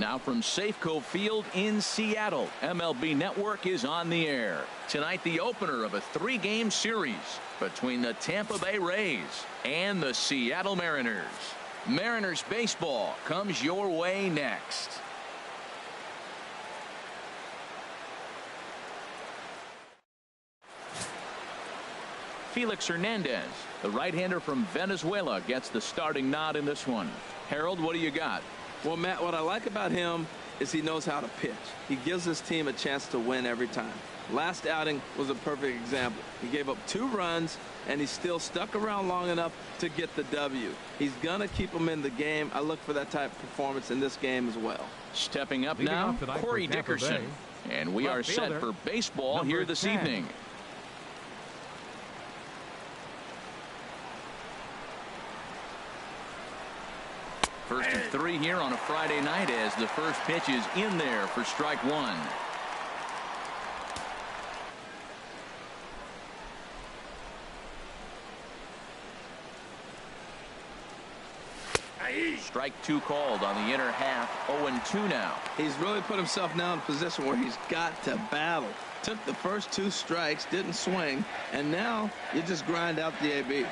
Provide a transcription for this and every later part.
Now from Safeco Field in Seattle, MLB Network is on the air. Tonight, the opener of a 3-game series between the Tampa Bay Rays and the Seattle Mariners. Mariners baseball comes your way next. Felix Hernandez, the right-hander from Venezuela, gets the starting nod in this one. Harold, what do you got? Well, Matt, what I like about him is he knows how to pitch. He gives his team a chance to win every time. Last outing was a perfect example. He gave up 2 runs, and he still stuck around long enough to get the W. He's going to keep them in the game. I look for that type of performance in this game as well. Stepping up now, Corey Dickerson. And we are set for baseball here this evening. First of 3 here on a Friday night as the first pitch is in there for strike 1. Strike 2 called on the inner half. 0-2 now. He's really put himself now in a position where he's got to battle. Took the first 2 strikes, didn't swing, and now you just grind out the AB.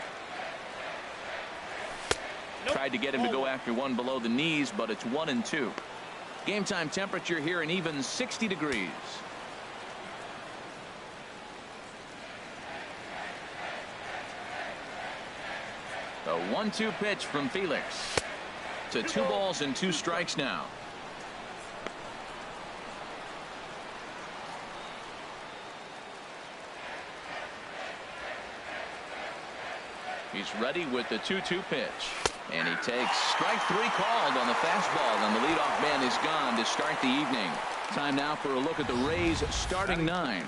Tried to get him to go after one below the knees, but it's 1-2. Game time temperature here an even 60 degrees. The 1-2 pitch from Felix. To 2 balls and 2 strikes now. He's ready with the 2-2 pitch. And he takes strike 3 called on the fastball, and the leadoff man is gone to start the evening. Time now for a look at the Rays starting 9.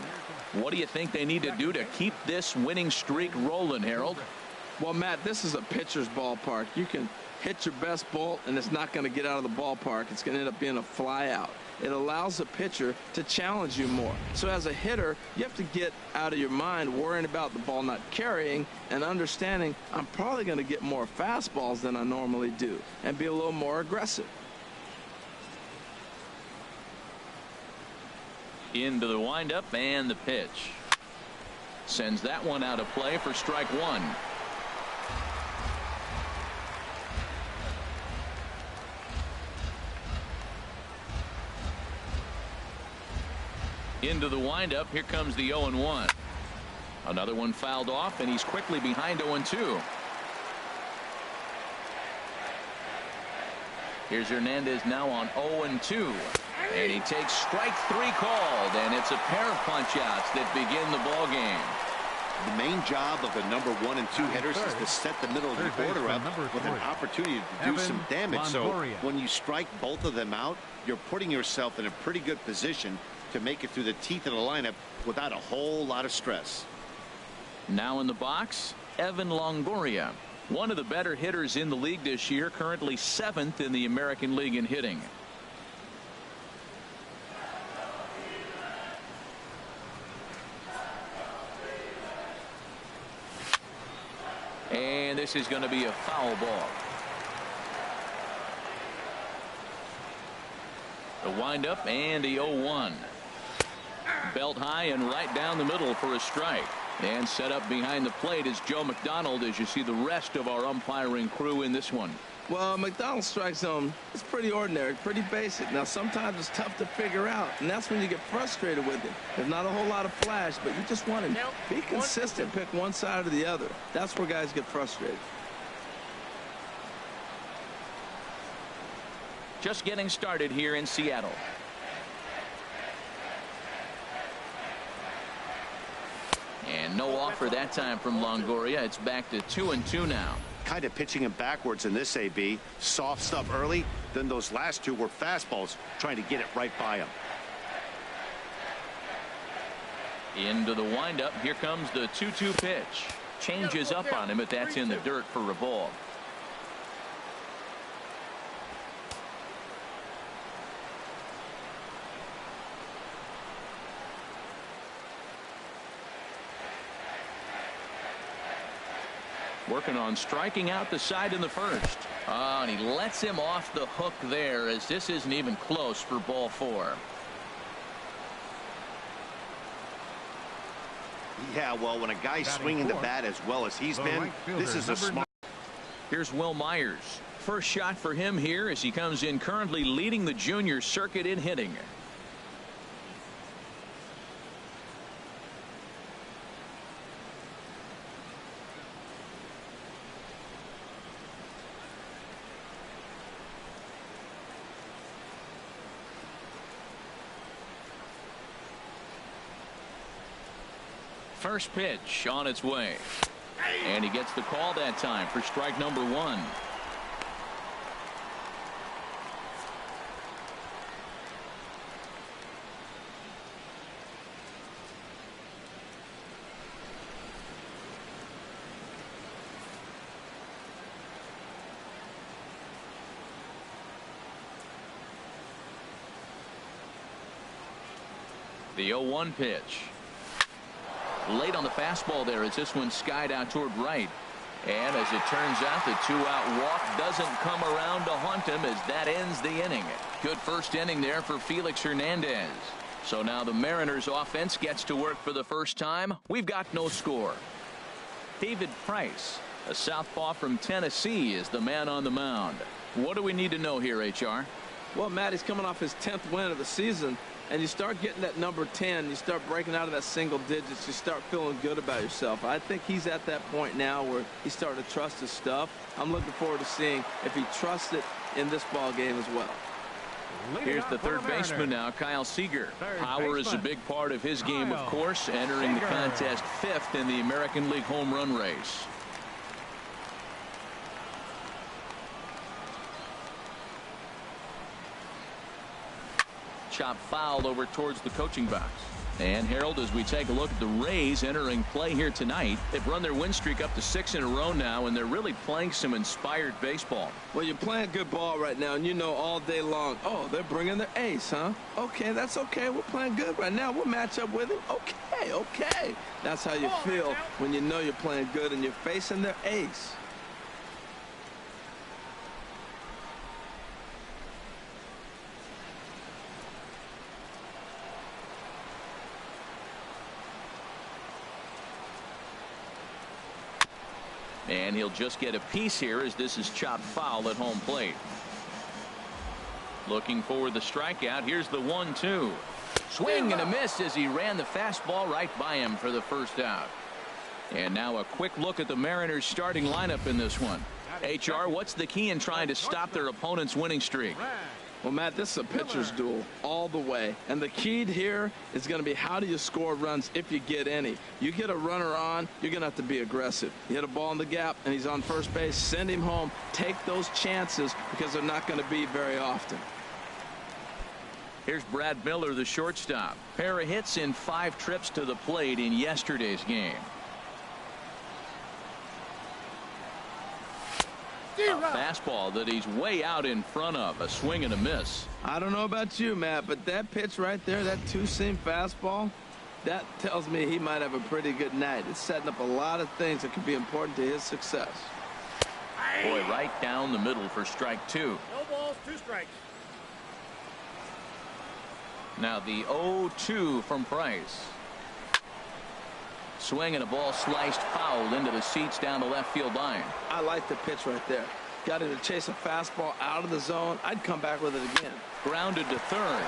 What do you think they need to do to keep this winning streak rolling, Harold? Well, Matt, this is a pitcher's ballpark. You can hit your best ball, and it's not going to get out of the ballpark. It's going to end up being a fly out. It allows the pitcher to challenge you more. So as a hitter, you have to get out of your mind worrying about the ball not carrying and understanding I'm probably going to get more fastballs than I normally do and be a little more aggressive. Into the windup and the pitch. Sends that one out of play for strike 1. Into the windup. Here comes the 0-1. Another one fouled off, and he's quickly behind 0-2. Here's Hernandez now on 0-2. And he takes strike 3 called, and it's a pair of punch-outs that begin the ball game. The main job of the number 1 and 2 hitters is to set the middle of the order up with an opportunity to do some damage. So when you strike both of them out, you're putting yourself in a pretty good position to make it through the teeth of the lineup without a whole lot of stress. Now in the box, Evan Longoria, one of the better hitters in the league this year, currently 7th in the American League in hitting. And this is going to be a foul ball. The windup and the 0-1. Belt high and right down the middle for a strike. And set up behind the plate is Joe McDonald as you see the rest of our umpiring crew in this one. Well, McDonald's strike zone is pretty ordinary, pretty basic. Now, sometimes it's tough to figure out, and that's when you get frustrated with it. There's not a whole lot of flash, but you just want to be consistent, pick one side or the other. That's where guys get frustrated. Just getting started here in Seattle. And no offer that time from Longoria. It's back to 2-2 now. Kind of pitching him backwards in this AB. Soft stuff early, then those last 2 were fastballs, trying to get it right by him. Into the windup. Here comes the 2-2 pitch. Changes up on him, but that's in the dirt for a ball. Working on striking out the side in the first. Oh, and he lets him off the hook there, as this isn't even close for ball 4. Yeah, well, when a guy's swinging the bat as well as he's been, this is a smart. Here's Will Myers. First shot for him here as he comes in currently leading the junior circuit in hitting. First pitch on its way. And he gets the call that time for strike number 1. The 0-1 pitch. Late on the fastball there as this one skied out toward right. And as it turns out, the 2-out walk doesn't come around to haunt him as that ends the inning. Good first inning there for Felix Hernandez. So now the Mariners offense gets to work for the first time. We've got no score. David Price, a southpaw from Tennessee, is the man on the mound. What do we need to know here, HR? Well, Matt, he's coming off his 10th win of the season. And you start getting that number 10, you start breaking out of that single digits, you start feeling good about yourself. I think he's at that point now where he's starting to trust his stuff. I'm looking forward to seeing if he trusts it in this ball game as well. Here's the third baseman now, Kyle Seager. Power is a big part of his game, of course, entering the contest 5th in the American League home run race. Chop foul over towards the coaching box. And Harold, as we take a look at the Rays entering play here tonight, they've run their win streak up to 6 in a row now, and they're really playing some inspired baseball. Well, you're playing good ball right now, and you know all day long, oh, they're bringing their ace, huh? Okay, that's okay. We're playing good right now. We'll match up with him. Okay. That's how you feel when you know you're playing good and you're facing their ace. And he'll just get a piece here as this is chopped foul at home plate. Looking for the strikeout. Here's the 1-2. Swing and a miss as he ran the fastball right by him for the first out. And now a quick look at the Mariners starting lineup in this one. HR, what's the key in trying to stop their opponent's winning streak? Well, Matt, this is a pitcher's duel all the way. And the key here is going to be how do you score runs if you get any. You get a runner on, you're going to have to be aggressive. You hit a ball in the gap, and he's on first base. Send him home. Take those chances because they're not going to be very often. Here's Brad Miller, the shortstop. Pair of hits in 5 trips to the plate in yesterday's game. A fastball that he's way out in front of. A swing and a miss. I don't know about you, Matt, but that pitch right there, that 2-seam fastball, that tells me he might have a pretty good night. It's setting up a lot of things that could be important to his success. Boy, right down the middle for strike 2. No balls, 2 strikes. Now the 0-2 from Price. Swing and a ball sliced foul into the seats down the left field line. I like the pitch right there. Got him to chase a fastball out of the zone. I'd come back with it again. Grounded to third.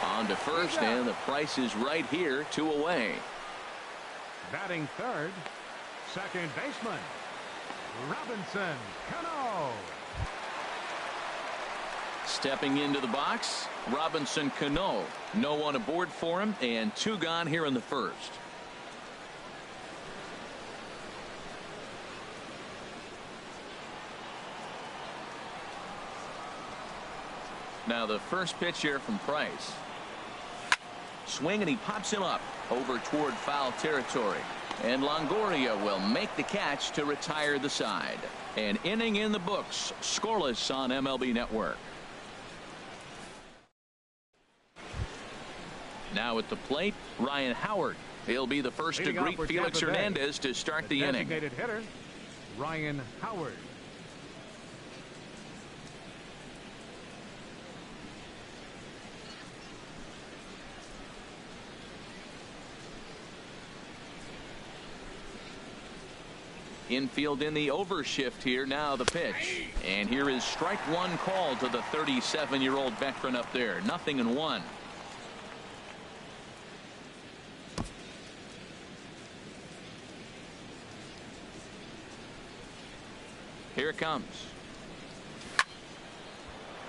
On to first, and the Price is right here, 2 away. Batting third, second baseman, Robinson Cano. Stepping into the box, Robinson Cano. No one aboard for him, and 2 gone here in the first. Now the first pitch here from Price. Swing, and he pops him up over toward foul territory. And Longoria will make the catch to retire the side. An inning in the books, scoreless on MLB Network. Now at the plate, Ryan Howard. He'll be the first to greet Felix Hernandez to start the inning. Designated hitter, Ryan Howard. Infield in the overshift here. Now the pitch. And here is strike one called to the 37-year-old veteran up there. 0-1. Here it comes.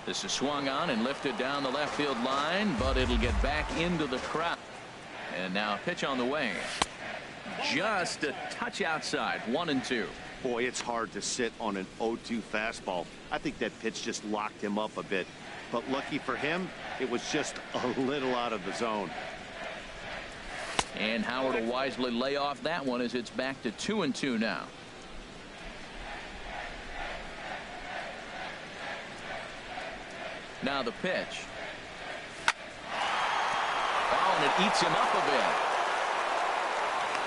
This is swung on and lifted down the left field line, but it'll get back into the crowd. And now a pitch on the way. Just a touch outside. 1-2. Boy, it's hard to sit on an 0-2 fastball. I think that pitch just locked him up a bit. But lucky for him, it was just a little out of the zone. And Howard will wisely lay off that one as it's back to 2-2 now. Now the pitch. Oh, and it eats him up a bit.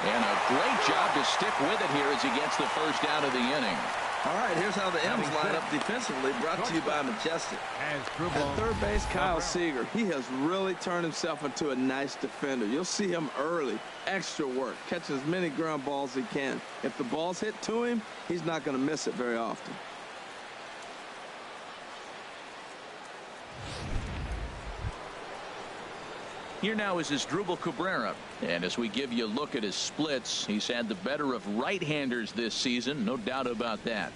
And a great job to stick with it here as he gets the first out of the inning. All right, here's how the M's line up defensively, brought to you by Majestic. At third base, Kyle Seager. He has really turned himself into a nice defender. You'll see him early, extra work, catching as many ground balls as he can. If the ball's hit to him, he's not going to miss it very often. Here now is Asdrubal Cabrera. And as we give you a look at his splits, he's had the better of right-handers this season. No doubt about that.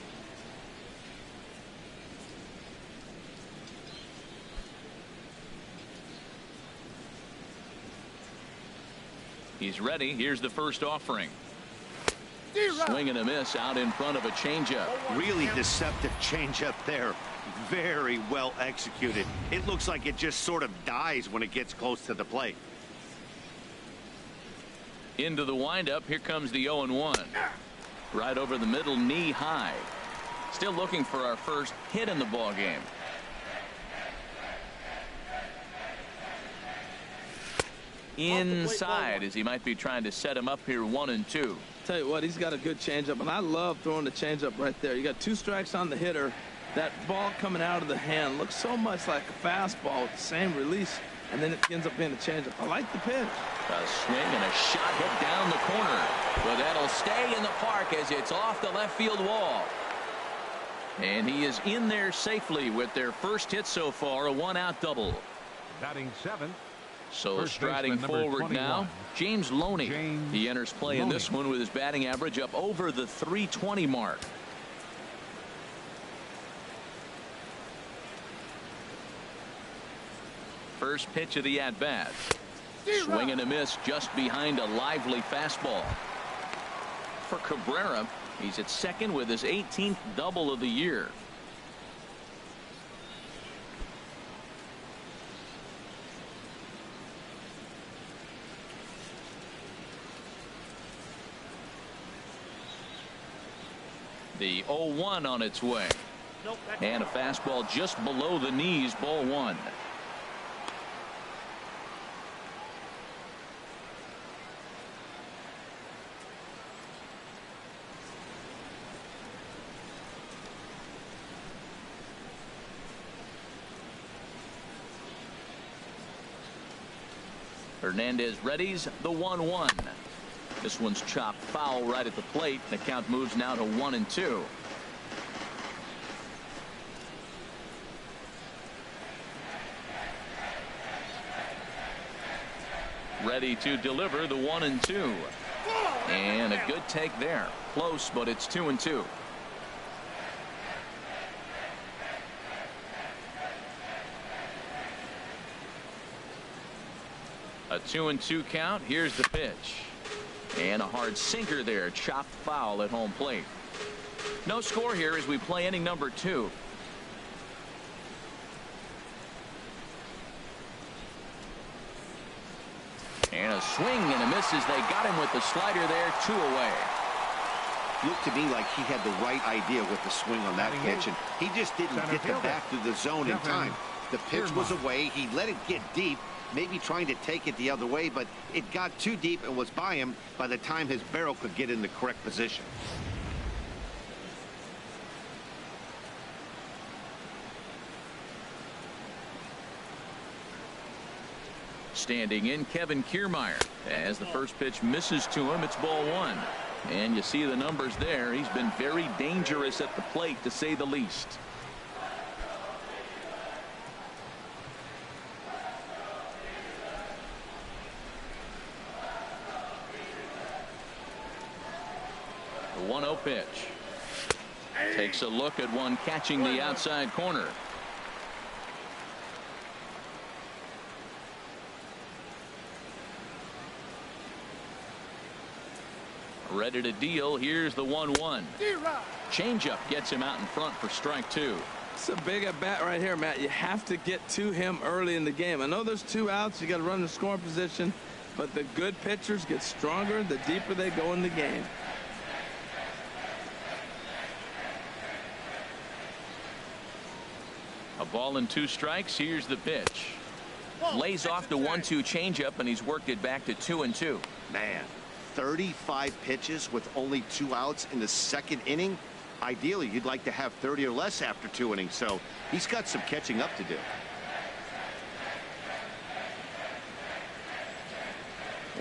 He's ready. Here's the first offering. Swing and a miss out in front of a changeup. Really deceptive changeup there. Very well executed. It looks like it just sort of dies when it gets close to the plate. Into the windup. Here comes the 0-1. Right over the middle, knee high. Still looking for our first hit in the ball game. Inside, as he might be trying to set him up here. 1-2. Tell you what, he's got a good changeup, and I love throwing the changeup right there. You got 2 strikes on the hitter. That ball coming out of the hand looks so much like a fastball with the same release, and then it ends up being a changeup. I like the pitch. A swing and a shot hit down the corner, but that'll stay in the park as it's off the left field wall. And he is in there safely with their first hit so far, a 1-out double. Batting 7th. So First striding forward now, James Loney. He enters play in this one with his batting average up over the .320 mark. First pitch of the at-bat. Swing and a miss just behind a lively fastball. For Cabrera, he's at second with his 18th double of the year. The 0-1 on its way. And a fastball just below the knees, ball 1. Hernandez readies the 1-1. This one's chopped foul right at the plate. The count moves now to 1-2. Ready to deliver the 1-2. And a good take there. Close, but it's 2-2. A 2-2 count. Here's the pitch. And a hard sinker there. Chopped foul at home plate. No score here as we play inning number 2. And a swing and a miss as they got him with the slider there. 2 away. Looked to me like he had the right idea with the swing on that pitch, and he just didn't get the bat through the zone in time. The pitch was away. He let it get deep, maybe trying to take it the other way, but it got too deep and was by him by the time his barrel could get in the correct position. Standing in, Kevin Kiermaier. As the first pitch misses to him, it's ball one. And you see the numbers there. He's been very dangerous at the plate, to say the least. The 1-0 pitch. Takes a look at one catching the outside corner. Ready to deal. Here's the 1-1. Changeup gets him out in front for strike two. It's a big at bat right here, Matt. You have to get to him early in the game. I know there's 2 outs. You got to run the scoring position, but the good pitchers get stronger the deeper they go in the game. A ball and 2 strikes. Here's the pitch. Lays off the 1-2 changeup, and he's worked it back to 2-2. Man, 35 pitches with only 2 outs in the second inning. Ideally, you'd like to have 30 or less after 2 innings, so he's got some catching up to do.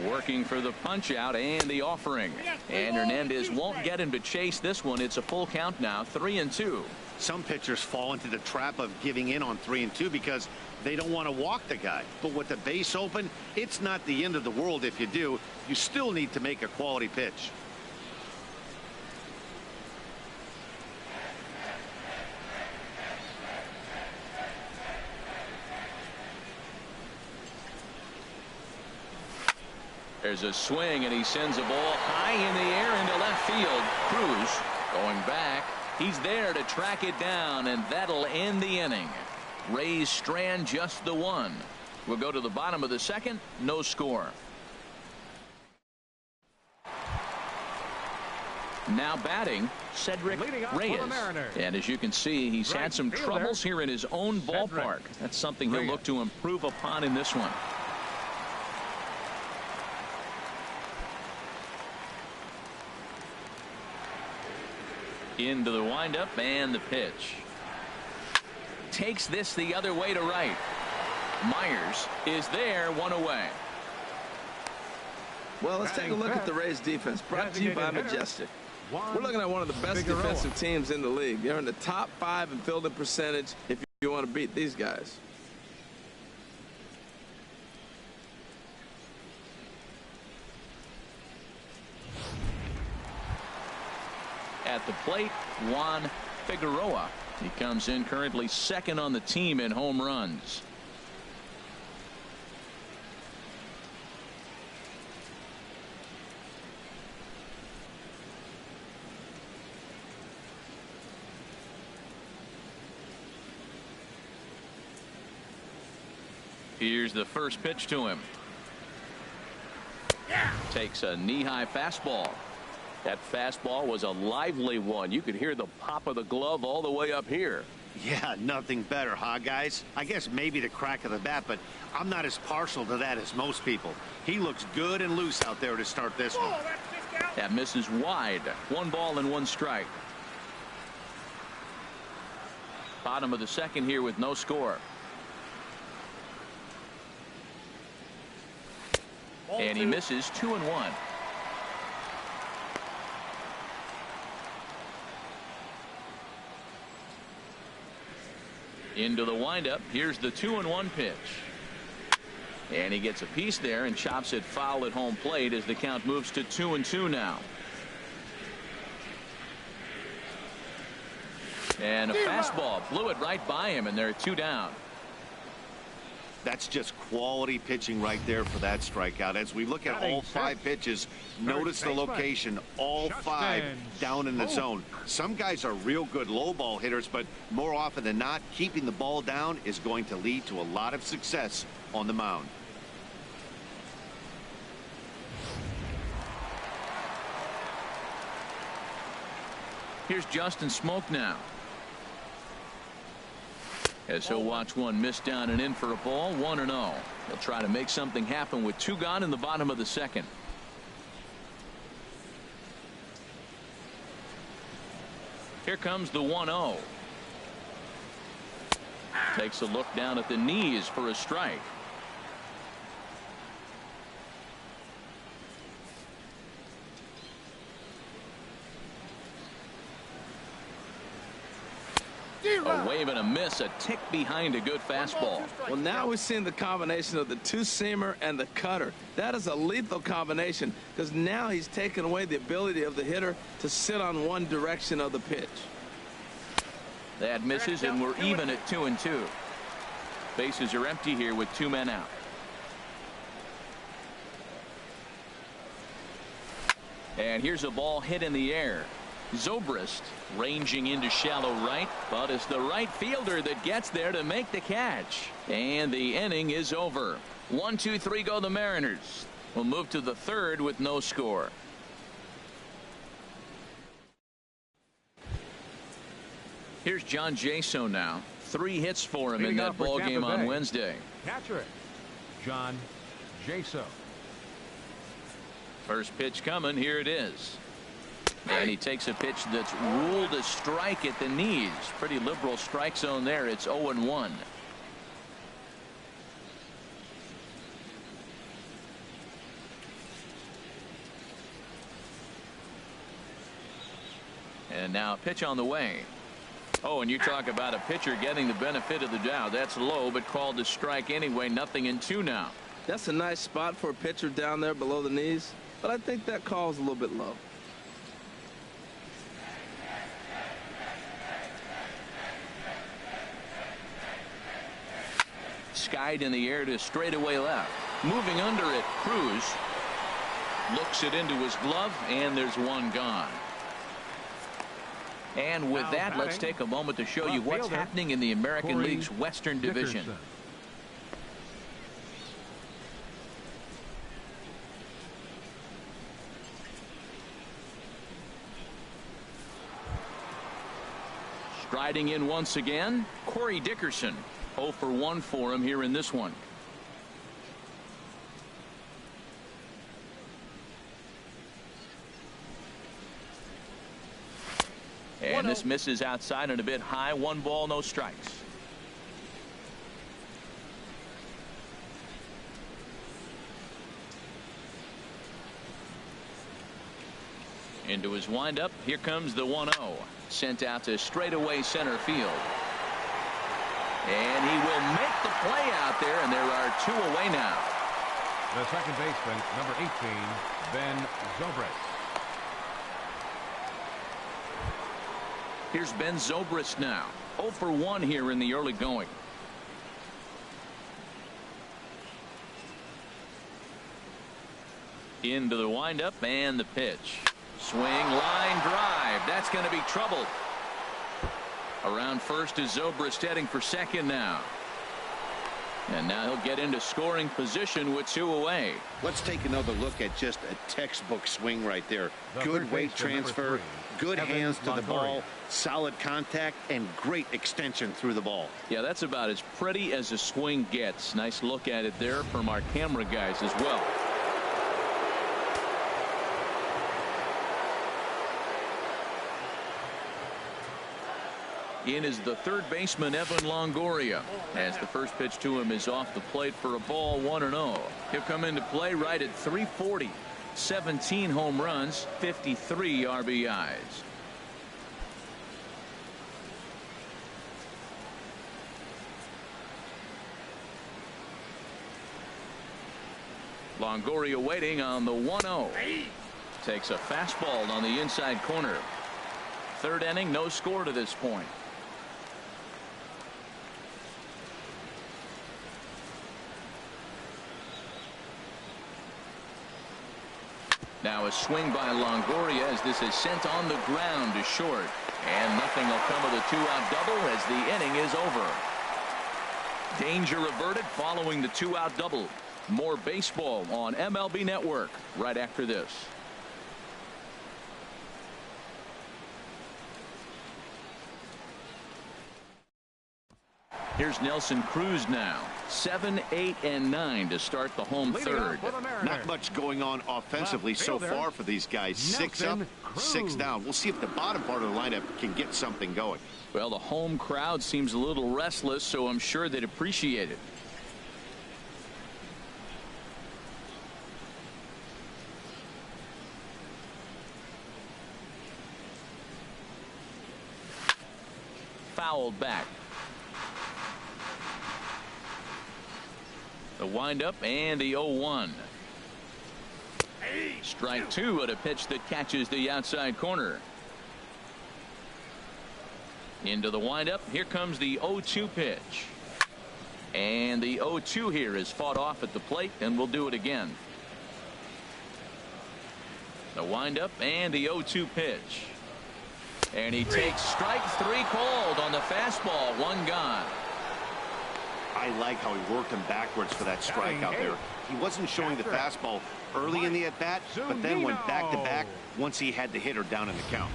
Working for the punch out and the offering, and Hernandez won't get him to chase this one. It's a full count now, 3-2. Some pitchers fall into the trap of giving in on 3-2 because they don't want to walk the guy. But with the base open, it's not the end of the world if you do. You still need to make a quality pitch. There's a swing, and he sends a ball high in the air into left field. Cruz going back. He's there to track it down, and that'll end the inning. Rays strand just the 1. We'll go to the bottom of the second. No score. Now batting, Cedric Reyes. And as you can see, he's had some troubles here in his own ballpark. That's something he'll look to improve upon in this one. Into the windup and the pitch. Takes this the other way to right. Myers is there, 1 away. Well, let's take a look at the Rays defense, brought to you by Majestic. We're looking at one of the best defensive teams in the league. They're in the top 5 in fielding percentage if you want to beat these guys. At the plate, Juan Figueroa. He comes in currently second on the team in home runs. Here's the first pitch to him. Takes a knee-high fastball. That fastball was a lively one. You could hear the pop of the glove all the way up here. Yeah, nothing better, huh, guys? I guess maybe the crack of the bat, but I'm not as partial to that as most people. He looks good and loose out there to start this one. That misses wide. 1 ball and 1 strike. Bottom of the second here with no score. And he misses 2-1. Into the windup. Here's the 2-1 pitch. And he gets a piece there and chops it foul at home plate as the count moves to 2-2 now. And a fastball blew it right by him, and they're 2 down. That's just quality pitching right there for that strikeout. As we look at all 5 pitches, notice the location, all 5 down in the zone. Some guys are real good low ball hitters, but more often than not, keeping the ball down is going to lead to a lot of success on the mound. Here's Justin Smoke now. As he'll watch one miss down and in for a ball. 1-0. He'll try to make something happen with 2 gone in the bottom of the second. Here comes the 1-0. Takes a look down at the knees for a strike. A wave and a miss, a tick behind a good fastball. Well, now we're seeing the combination of the two-seamer and the cutter. That is a lethal combination because now he's taken away the ability of the hitter to sit on one direction of the pitch. That misses, and we're even at 2-2. Bases are empty here with 2 men out. And here's a ball hit in the air. Zobrist ranging into shallow right, but it's the right fielder that gets there to make the catch. And the inning is over. 1-2-3 go the Mariners. We'll move to the 3rd with no score. Here's John Jaso now. 3 hits for him in that ball game on Wednesday. Catcher, John Jaso. First pitch coming. Here it is. And he takes a pitch that's ruled a strike at the knees. Pretty liberal strike zone there. It's 0-1. And now a pitch on the way. Oh, and you talk about a pitcher getting the benefit of the doubt. That's low, but called a strike anyway. 0-2 now. That's a nice spot for a pitcher down there below the knees, but I think that call's a little bit low. Skied in the air to straightaway left. Moving under it, Cruz looks it into his glove, and there's 1 gone. And with that, let's take a moment to show you what's happening in the American League's Western Division. Striding in once again, Corey Dickerson. 0 for 1 for him here in this one. And this misses outside and a bit high. 1 ball, no strikes. Into his windup. Here comes the 1-0. Sent out to straightaway center field. And he will make the play out there, and there are 2 away now. The second baseman, number 18, Ben Zobrist. Here's Ben Zobrist now. 0 for 1 here in the early going. Into the windup and the pitch. Swing, line drive. That's going to be trouble. Around first is Zobrist heading for second now. And now he'll get into scoring position with 2 away. Let's take another look at just a textbook swing right there. Good weight transfer, good hands to the ball, solid contact, and great extension through the ball. Yeah, that's about as pretty as a swing gets. Nice look at it there from our camera guys as well. In is the 3rd baseman, Evan Longoria, as the first pitch to him is off the plate for a ball. 1-0. He'll come into play right at 340. 17 home runs, 53 RBIs. Longoria waiting on the 1-0. Takes a fastball on the inside corner. 3rd inning, no score to this point. Now a swing by Longoria as this is sent on the ground to short. And nothing will come of the 2-out double as the inning is over. Danger averted following the 2-out double. More baseball on MLB Network right after this. Here's Nelson Cruz now. 7, 8, and 9 to start the home third. Not much going on offensively so far for these guys. 6 up, 6 down. We'll see if the bottom part of the lineup can get something going. Well, the home crowd seems a little restless, so I'm sure they'd appreciate it. Fouled back. The windup and the 0-1. Strike 2 at a pitch that catches the outside corner. Into the windup. Here comes the 0-2 pitch. And the 0-2 here is fought off at the plate, and we'll do it again. The windup and the 0-2 pitch. And he takes strike 3 called on the fastball. 1 gone. I like how he worked him backwards for that strike out there. He wasn't showing the fastball early in the at-bat, but then went back-to-back once he had the hitter down in the count.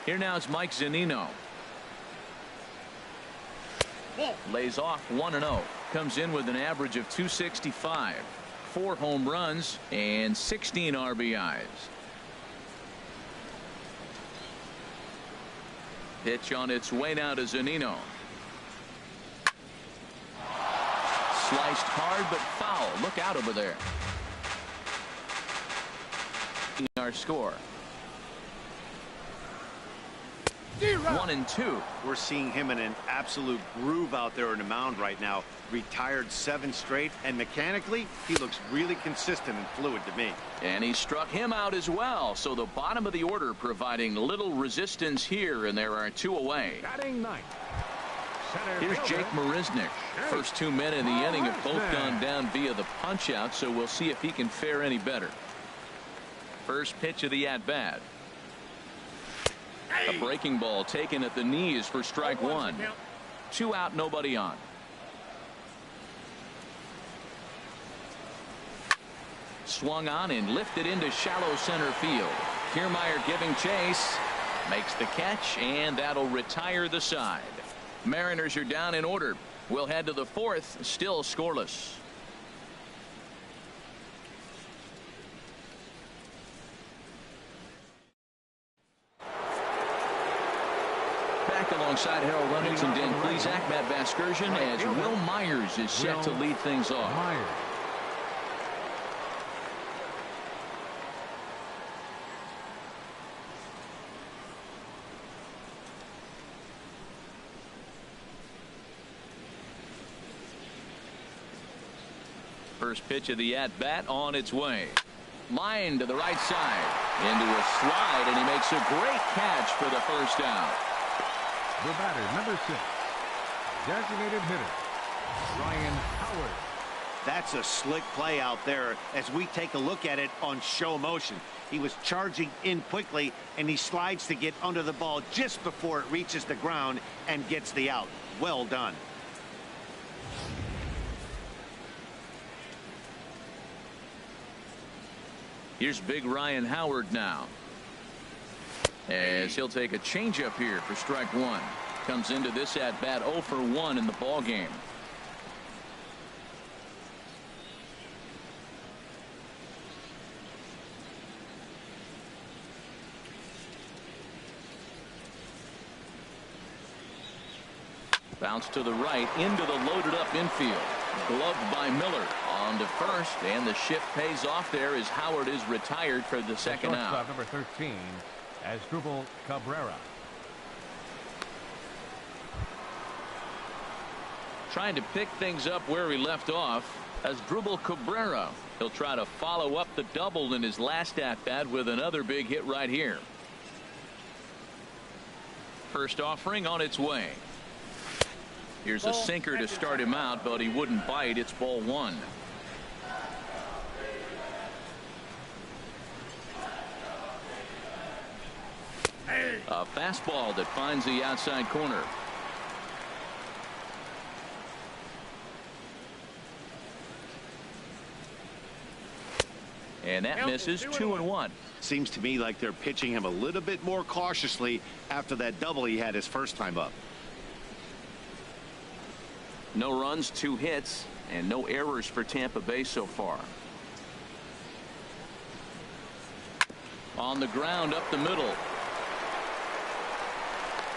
Here now is Mike Zunino. Lays off 1-0. Comes in with an average of 265. 4 home runs and 16 RBIs. Pitch on its way now to Zunino. Sliced hard but foul. Look out over there. Our score. 1-2. We're seeing him in an absolute groove out there on the mound right now. Retired 7 straight, and mechanically he looks really consistent and fluid to me. And he struck him out as well. So the bottom of the order providing little resistance here, and there are 2 away. Here's Jake Marisnick. First 2 men in the inning have both gone down via the punch out, so we'll see if he can fare any better. First pitch of the at-bat. A breaking ball taken at the knees for strike 1. 2 out, nobody on. Swung on and lifted into shallow center field. Kiermaier giving chase. Makes the catch, and that'll retire the side. Mariners are down in order. We'll head to the 4th, still scoreless. Back alongside Harold Reynolds and Dan Plesac, Matt Vasgersian, as Will Myers is set to lead things off. First pitch of the at-bat on its way. Line to the right side. Into a slide, and he makes a great catch for the first out. The batter, number 6, designated hitter, Ryan Howard. That's a slick play out there as we take a look at it on show motion. He was charging in quickly, and he slides to get under the ball just before it reaches the ground and gets the out. Well done. Here's big Ryan Howard now, as he'll take a changeup here for strike 1. Comes into this at bat 0 for 1 in the ball game. Bounce to the right into the loaded up infield. Gloved by Miller on to first, and the shift pays off there as Howard is retired for the second out. Number 13, Asdrubal Cabrera. Trying to pick things up where he left off. Asdrubal Cabrera. He'll try to follow up the double in his last at bat with another big hit right here. First offering on its way. Here's a sinker to start him out, but he wouldn't bite. It's ball 1. A fastball that finds the outside corner. And that misses 2-1. Seems to me like they're pitching him a little bit more cautiously after that double he had his first time up. No runs, 2 hits, and no errors for Tampa Bay so far. On the ground up the middle.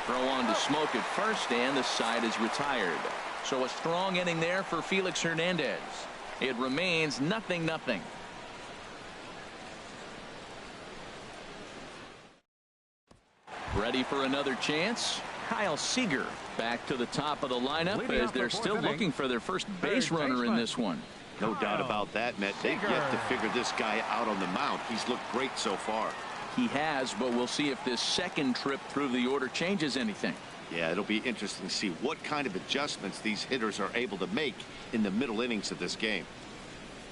Throw on to Smoke at first, and the side is retired. So a strong inning there for Felix Hernandez. It remains 0-0. Ready for another chance? Kyle Seager back to the top of the lineup as they're still looking for their first base runner in this one. No doubt about that, Matt. They've yet to figure this guy out on the mound. He's looked great so far. He has, but we'll see if this second trip through the order changes anything. Yeah, it'll be interesting to see what kind of adjustments these hitters are able to make in the middle innings of this game.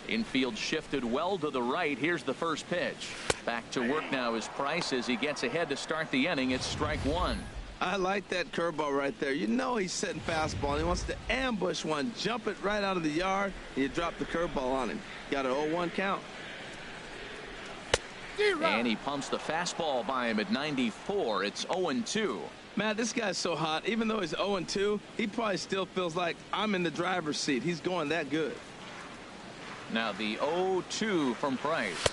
Infield shifted well to the right. Here's the first pitch. Back to work now is Price as he gets ahead to start the inning. It's strike 1. I like that curveball right there. You know he's setting fastball, and he wants to ambush one, jump it right out of the yard, and you drop the curveball on him. Got an 0-1 count. And he pumps the fastball by him at 94. It's 0-2. Man, this guy's so hot. Even though he's 0-2, he probably still feels like I'm in the driver's seat. He's going that good. Now the 0-2 from Price.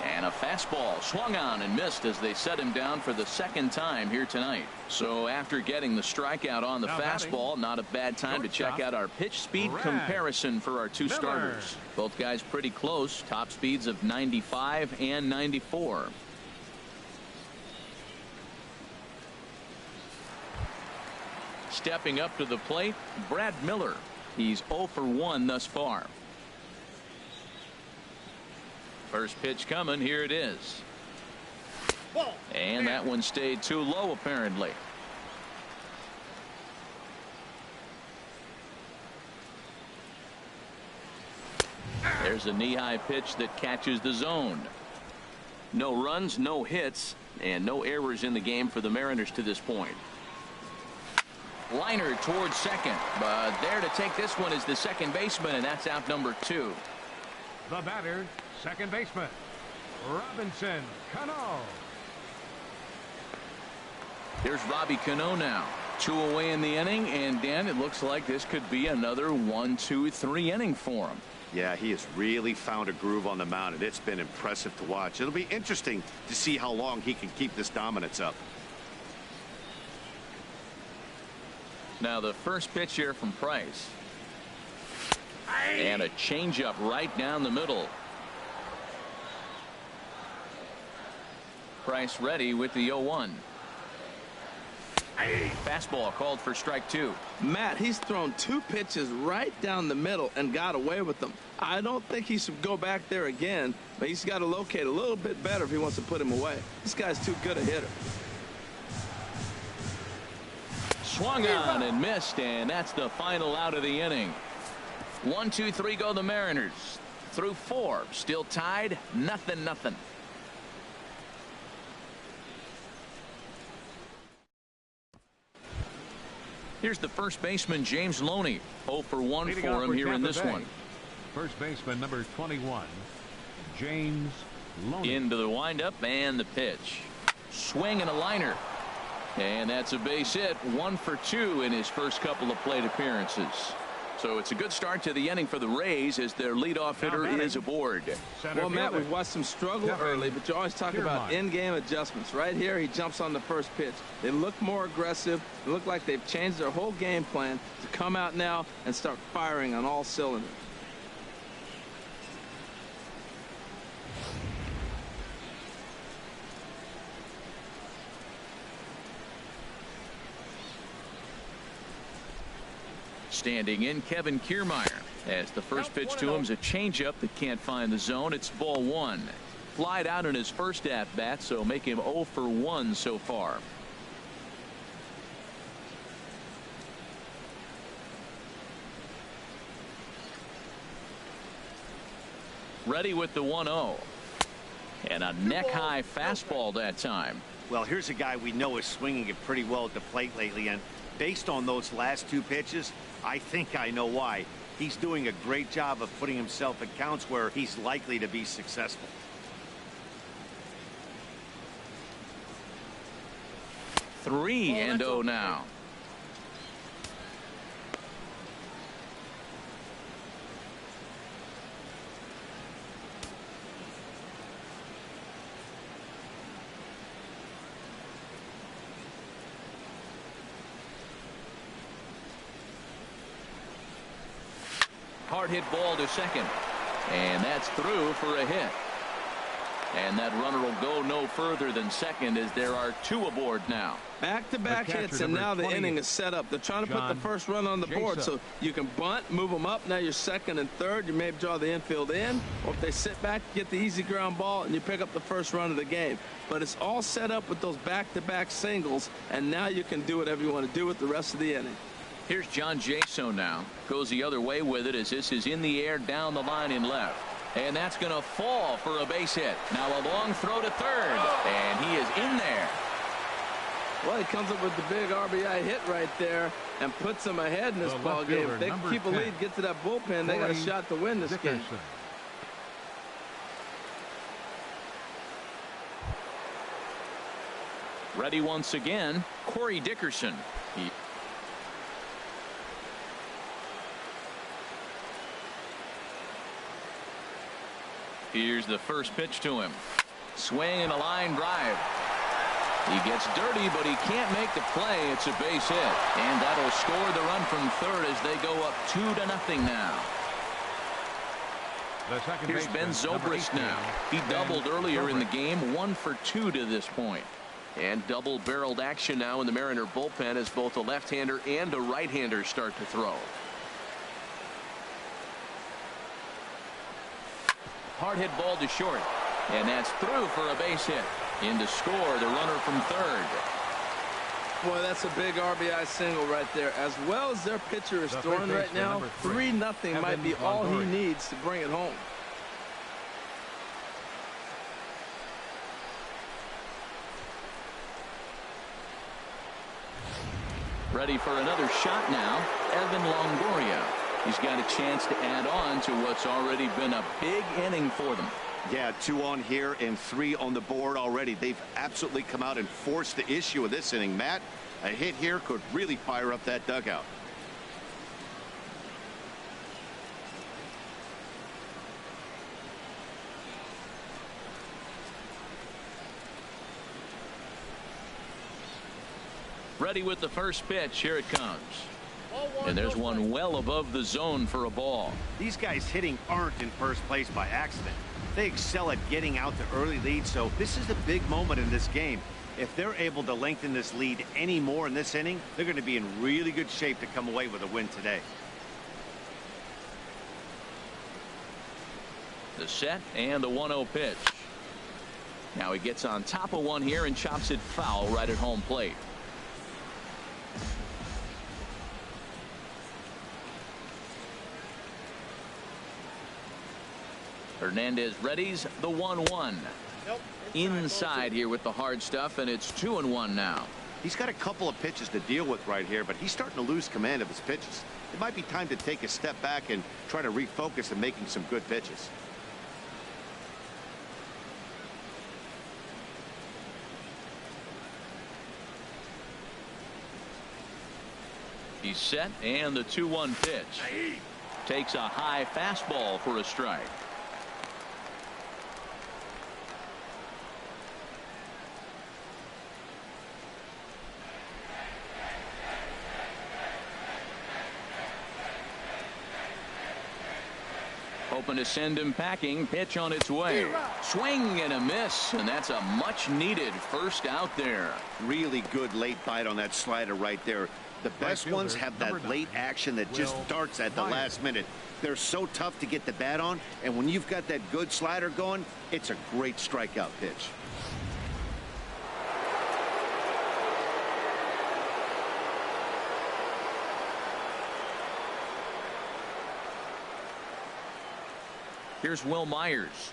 And a fastball swung on and missed as they set him down for the second time here tonight. So after getting the strikeout on the fastball, not a bad time to check out our pitch speed comparison for our two starters. Both guys pretty close. Top speeds of 95 and 94. Stepping up to the plate, Brad Miller. He's 0 for 1 thus far. First pitch coming. Here it is. And that one stayed too low apparently. There's a knee-high pitch that catches the zone. No runs, no hits, and no errors in the game for the Mariners to this point. Liner towards second, but there to take this one is the second baseman, and that's out number 2. The batter, second baseman, Robinson Cano. Here's Robbie Cano now. 2 away in the inning, and Dan, it looks like this could be another 1-2-3 inning for him. Yeah, he has really found a groove on the mound, and it's been impressive to watch. It'll be interesting to see how long he can keep this dominance up. Now the first pitch here from Price. And a changeup right down the middle. Price ready with the 0-1. Fastball called for strike 2. Matt, he's thrown 2 pitches right down the middle and got away with them. I don't think he should go back there again, but he's got to locate a little bit better if he wants to put him away. This guy's too good a hitter. Swung on and missed, and that's the final out of the inning. 1-2-3 go the Mariners. Through 4, still tied, 0-0. Here's the first baseman, James Loney. 0 for 1 for him here in this one. First baseman number 21, James Loney. Into the windup and the pitch. Swing and a liner. And that's a base hit. 1 for 2 in his first couple of plate appearances. So it's a good start to the inning for the Rays as their leadoff hitter is aboard. Well, Matt, we've watched him struggle early, but you always talk about in-game adjustments. Right here, he jumps on the first pitch. They look more aggressive. They look like they've changed their whole game plan to come out now and start firing on all cylinders. Standing in, Kevin Kiermaier, as the first pitch to him is a changeup that can't find the zone. It's ball 1. Flied out in his first at bat, so make him 0 for 1 so far. Ready with the 1-0. And a neck-high fastball that time. Well, here's a guy we know is swinging it pretty well at the plate lately, and based on those last 2 pitches, I think I know why. He's doing a great job of putting himself in counts where he's likely to be successful. 3-0 now. Hard hit ball to second, and that's through for a hit. And that runner will go no further than second as there are 2 aboard now. Back-to-back hits, and now the inning is set up. They're trying to put the first run on the board, so you can bunt, move them up. Now you're second and third. You may draw the infield in, or if they sit back, get the easy ground ball, and you pick up the first run of the game. But it's all set up with those back-to-back singles, and now you can do whatever you want to do with the rest of the inning. Here's John Jaso now. Goes the other way with it as this is in the air down the line in left. And that's going to fall for a base hit. Now a long throw to third, and he is in there. Well, he comes up with the big RBI hit right there and puts them ahead in this ball game. If they can keep a lead, get to that bullpen, they got a shot to win this game. Ready once again, Corey Dickerson. Here's the first pitch to him. Swing and a line drive. He gets dirty, but he can't make the play. It's a base hit, and that'll score the run from third as they go up 2-0 now. Here's Ben Zobrist now. He doubled earlier in the game, 1 for 2 to this point. And double-barreled action now in the Mariner bullpen as both a left-hander and a right-hander start to throw. Hard hit ball to short, and that's through for a base hit. In to score the runner from third. Boy, that's a big RBI single right there. As well as their pitcher is throwing right now, 3-0 might be all he needs to bring it home. Ready for another shot now, Evan Longoria. He's got a chance to add on to what's already been a big inning for them. Yeah, 2 on here and 3 on the board already. They've absolutely come out and forced the issue of this inning. Matt, a hit here could really fire up that dugout. Ready with the first pitch. Here it comes. And there's one well above the zone for a ball. These guys hitting aren't in first place by accident. They excel at getting out to early leads, so this is a big moment in this game. If they're able to lengthen this lead any more in this inning, they're going to be in really good shape to come away with a win today. The set and the 1-0 pitch. Now he gets on top of one here and chops it foul right at home plate. Hernandez readies the 1-1. Inside here with the hard stuff, and it's 2-1 now. He's got a couple of pitches to deal with right here, but he's starting to lose command of his pitches. It might be time to take a step back and try to refocus on making some good pitches. He's set, and the 2-1 pitch. Takes a high fastball for a strike. Hoping to send him packing. Pitch on its way. Swing and a miss, and that's a much needed first out there. Really good late bite on that slider right there. The best ones have that late action that just starts at the last minute. They're so tough to get the bat on, and when you've got that good slider going, it's a great strikeout pitch. Here's Will Myers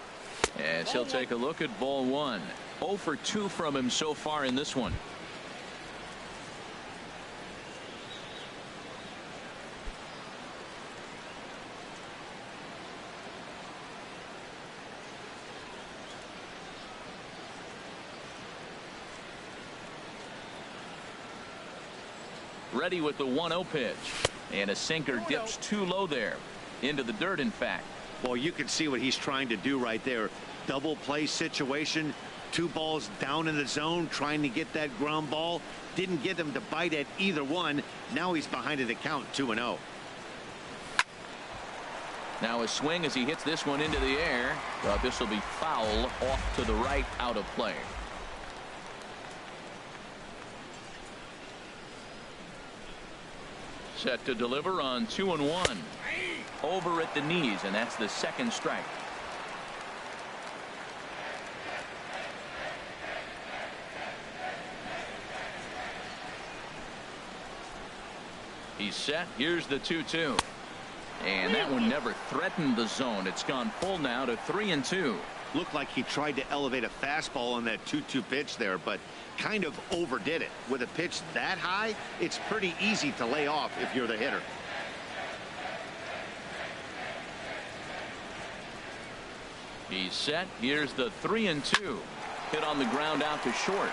as he'll take a look at ball 1. 0 for 2 from him so far in this one. Ready with the 1-0 pitch. And a sinker dips too low there. Into the dirt, in fact. Well, you can see what he's trying to do right there. Double play situation. 2 balls down in the zone, trying to get that ground ball. Didn't get him to bite at either one. Now he's behind at the count, 2-0. Now a swing as he hits this one into the air. But this will be foul, off to the right, out of play. Set to deliver on 2-1. Over at the knees, and that's the second strike. He's set. Here's the 2-2. And that one never threatened the zone. It's gone full now to 3-2. Looked like he tried to elevate a fastball on that 2-2 pitch there, but kind of overdid it. With a pitch that high, it's pretty easy to lay off if you're the hitter. He's set. Here's the 3-2. Hit on the ground out to short.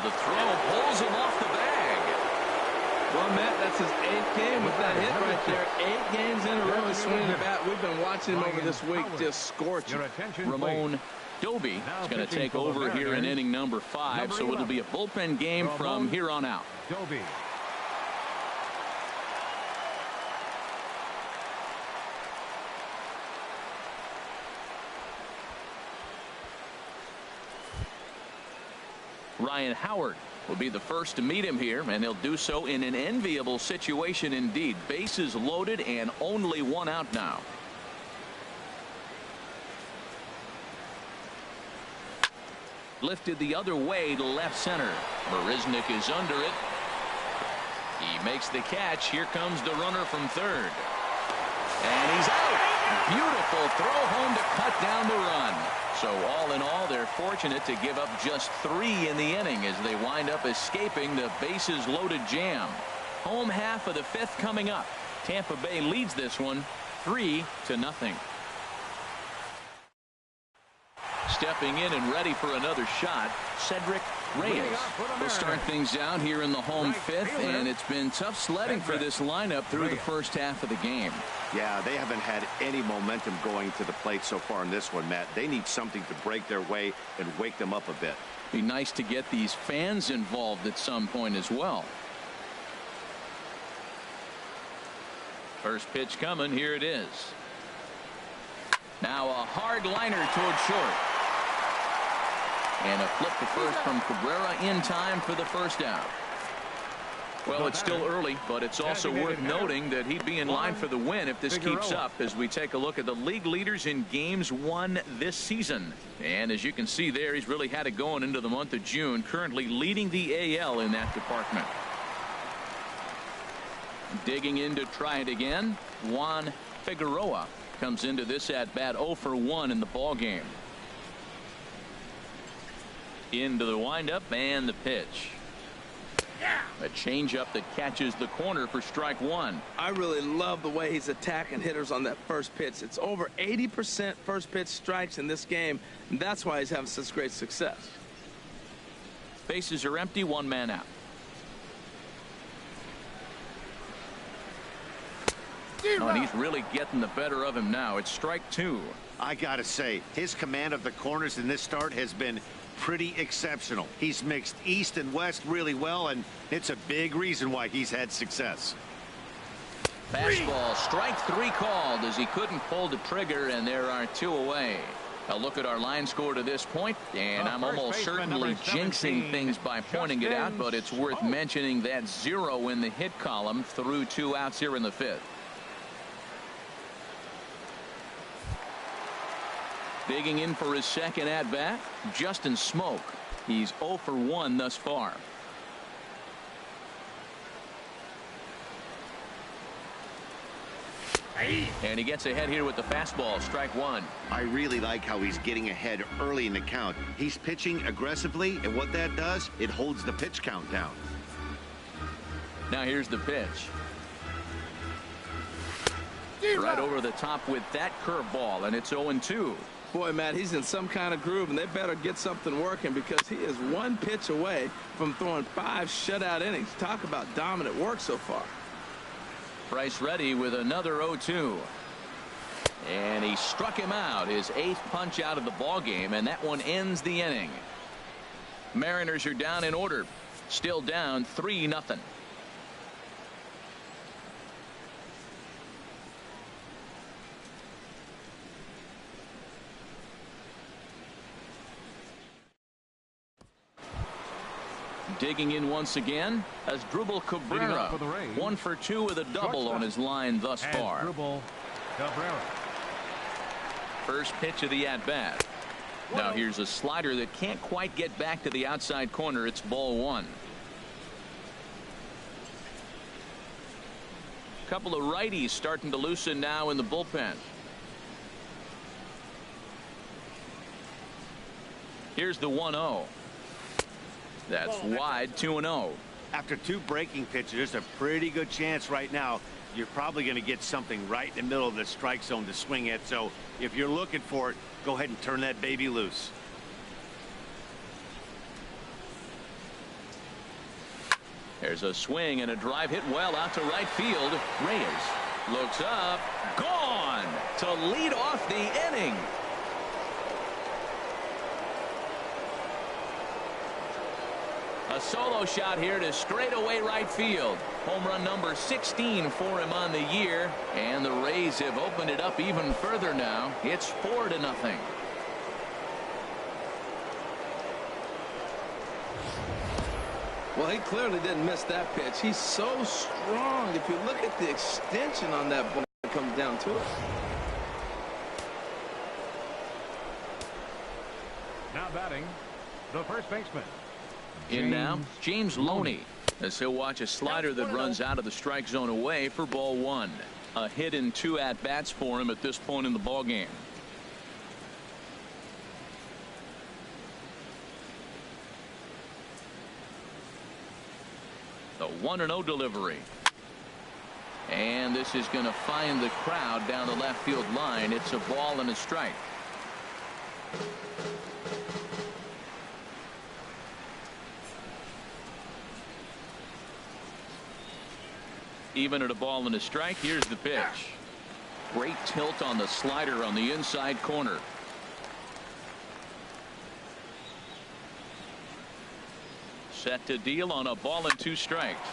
The throw pulls him off the bag. Well, Matt, that's his 8th game with that hit right there. 8 games in a row swinging the bat. We've been watching him over this week just scorching. Ramon Doby is going to take over here in inning number 5, so it'll be a bullpen game from here on out. Doby. Ryan Howard will be the first to meet him here, and he'll do so in an enviable situation indeed. Bases loaded and only 1 out now. Lifted the other way to left center. Marisnick is under it. He makes the catch. Here comes the runner from third. And he's out. Beautiful throw home to cut down the run. So all in all, they're fortunate to give up just 3 in the inning as they wind up escaping the bases loaded jam. Home half of the 5th coming up. Tampa Bay leads this one 3-0. Stepping in and ready for another shot, Cedric Reyes will start things out here in the home 5th, and it's been tough sledding for this lineup through the first half of the game. Yeah, they haven't had any momentum going to the plate so far in this one, Matt. They need something to break their way and wake them up a bit. Be nice to get these fans involved at some point as well. First pitch coming. Here it is. Now a hard liner toward short. And a flip to first from Cabrera in time for the first out. Well, it's still early, but it's also worth noting that he'd be in line for the win if this keeps up as we take a look at the league leaders in games won this season. And as you can see there, he's really had it going into the month of June, currently leading the AL in that department. Digging in to try it again, Juan Figueroa comes into this at bat 0 for 1 in the ball game. Into the windup and the pitch. A changeup that catches the corner for strike 1. I really love the way he's attacking hitters on that first pitch. It's over 80% first pitch strikes in this game, and that's why he's having such great success. Bases are empty, 1 man out. Oh, and he's really getting the better of him now. It's strike 2. I gotta say, his command of the corners in this start has been pretty exceptional. He's mixed east and west really well, and it's a big reason why he's had success. Fastball, strike 3 called as he couldn't pull the trigger, and there are 2 away. A look at our line score to this point, and I'm almost certainly jinxing things by pointing it out, but it's worth mentioning that 0 in the hit column through 2 outs here in the 5th. Digging in for his second at bat, Justin Smoke. He's 0 for 1 thus far. And he gets ahead here with the fastball, strike 1. I really like how he's getting ahead early in the count. He's pitching aggressively, and what that does, it holds the pitch count down. Now here's the pitch. Right over the top with that curveball, and it's 0-2. Boy, Matt, he's in some kind of groove, and they better get something working because he is one pitch away from throwing 5 shutout innings. Talk about dominant work so far. Price ready with another 0-2. And he struck him out, his 8th punch out of the ball game, and that one ends the inning. Mariners are down in order, still down 3-0. Digging in once again as Drupal Cabrera, 1 for 2 with a double on his line thus far. First pitch of the at-bat. Now here's a slider that can't quite get back to the outside corner. It's ball 1. Couple of righties starting to loosen now in the bullpen. Here's the 1-0. That's wide, 2-0. After 2 breaking pitches, there's a pretty good chance right now you're probably going to get something right in the middle of the strike zone to swing at. So if you're looking for it, go ahead and turn that baby loose. There's a swing and a drive hit well out to right field. Reyes looks up, gone to lead off the inning. A solo shot here to straightaway right field. Home run number 16 for him on the year, and the Rays have opened it up even further now. It's 4-0. Well, he clearly didn't miss that pitch. He's so strong. If you look at the extension on that ball, it comes down to it. Now batting, the first baseman. In now, James Loney, as he'll watch a slider that runs out of the strike zone away for ball 1. A hit in 2 at-bats for him at this point in the ball game. The 1-0 delivery. And this is going to find the crowd down the left field line. It's a ball and a strike. Even at a ball and a strike. Here's the pitch. Great tilt on the slider on the inside corner. Set to deal on a ball and 2 strikes.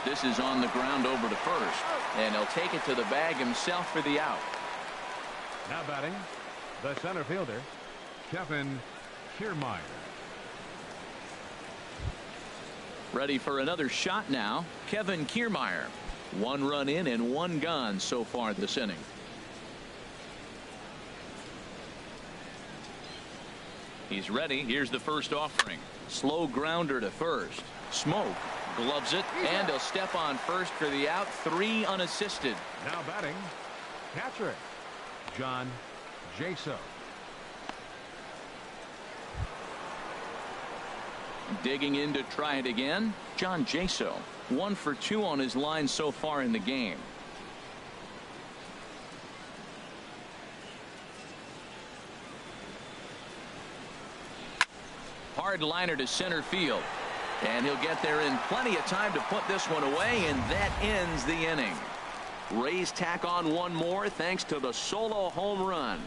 This is on the ground over to first, and he'll take it to the bag himself for the out. Now batting, the center fielder, Kevin Kiermaier. Ready for another shot now, Kevin Kiermaier. 1 run in and 1 gone so far this inning. He's ready. Here's the first offering. Slow grounder to first. Smoke gloves it, and he'll step on first for the out. 3 unassisted. Now batting, catcher John Jaso. Digging in to try it again, John Jaso. 1 for 2 on his line so far in the game. Hard liner to center field, and he'll get there in plenty of time to put this one away, and that ends the inning. Rays tack on 1 more thanks to the solo home run.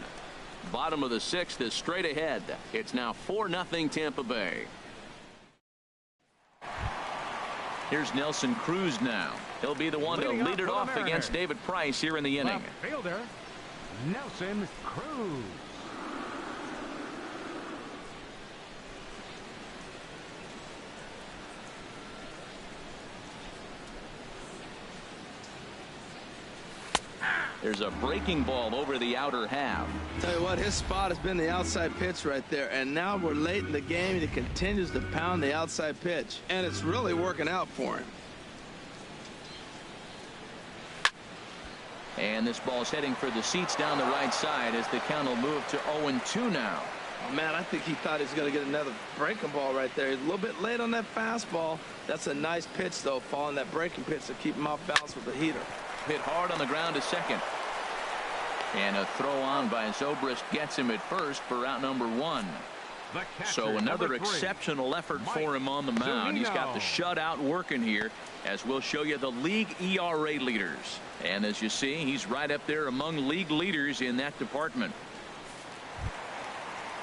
Bottom of the 6th is straight ahead. It's now 4-0 Tampa Bay. Here's Nelson Cruz now. He'll be the one to lead it off against David Price here in the inning. Left fielder Nelson Cruz. There's a breaking ball over the outer half. Tell you what, his spot has been the outside pitch right there, and now we're late in the game and he continues to pound the outside pitch, and it's really working out for him. And this ball's heading for the seats down the right side as the count will move to 0-2 now. Oh, man, I think he thought he was going to get another breaking ball right there. He's a little bit late on that fastball. That's a nice pitch, though, following that breaking pitch to keep him off balance with the heater. Hit hard on the ground to second. And a throw on by Zobrist gets him at first for out number 1. So another exceptional effort for him on the mound. He's got the shutout working here, as we'll show you the league ERA leaders. And as you see, he's right up there among league leaders in that department.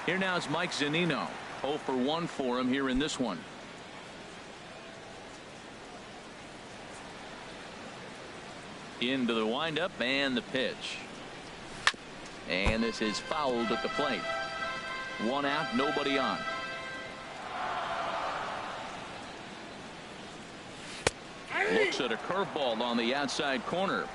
Here now is Mike Zunino. 0 for 1 for him here in this one. Into the windup and the pitch. And this is fouled at the plate. 1 out, nobody on. Looks at a curveball on the outside corner.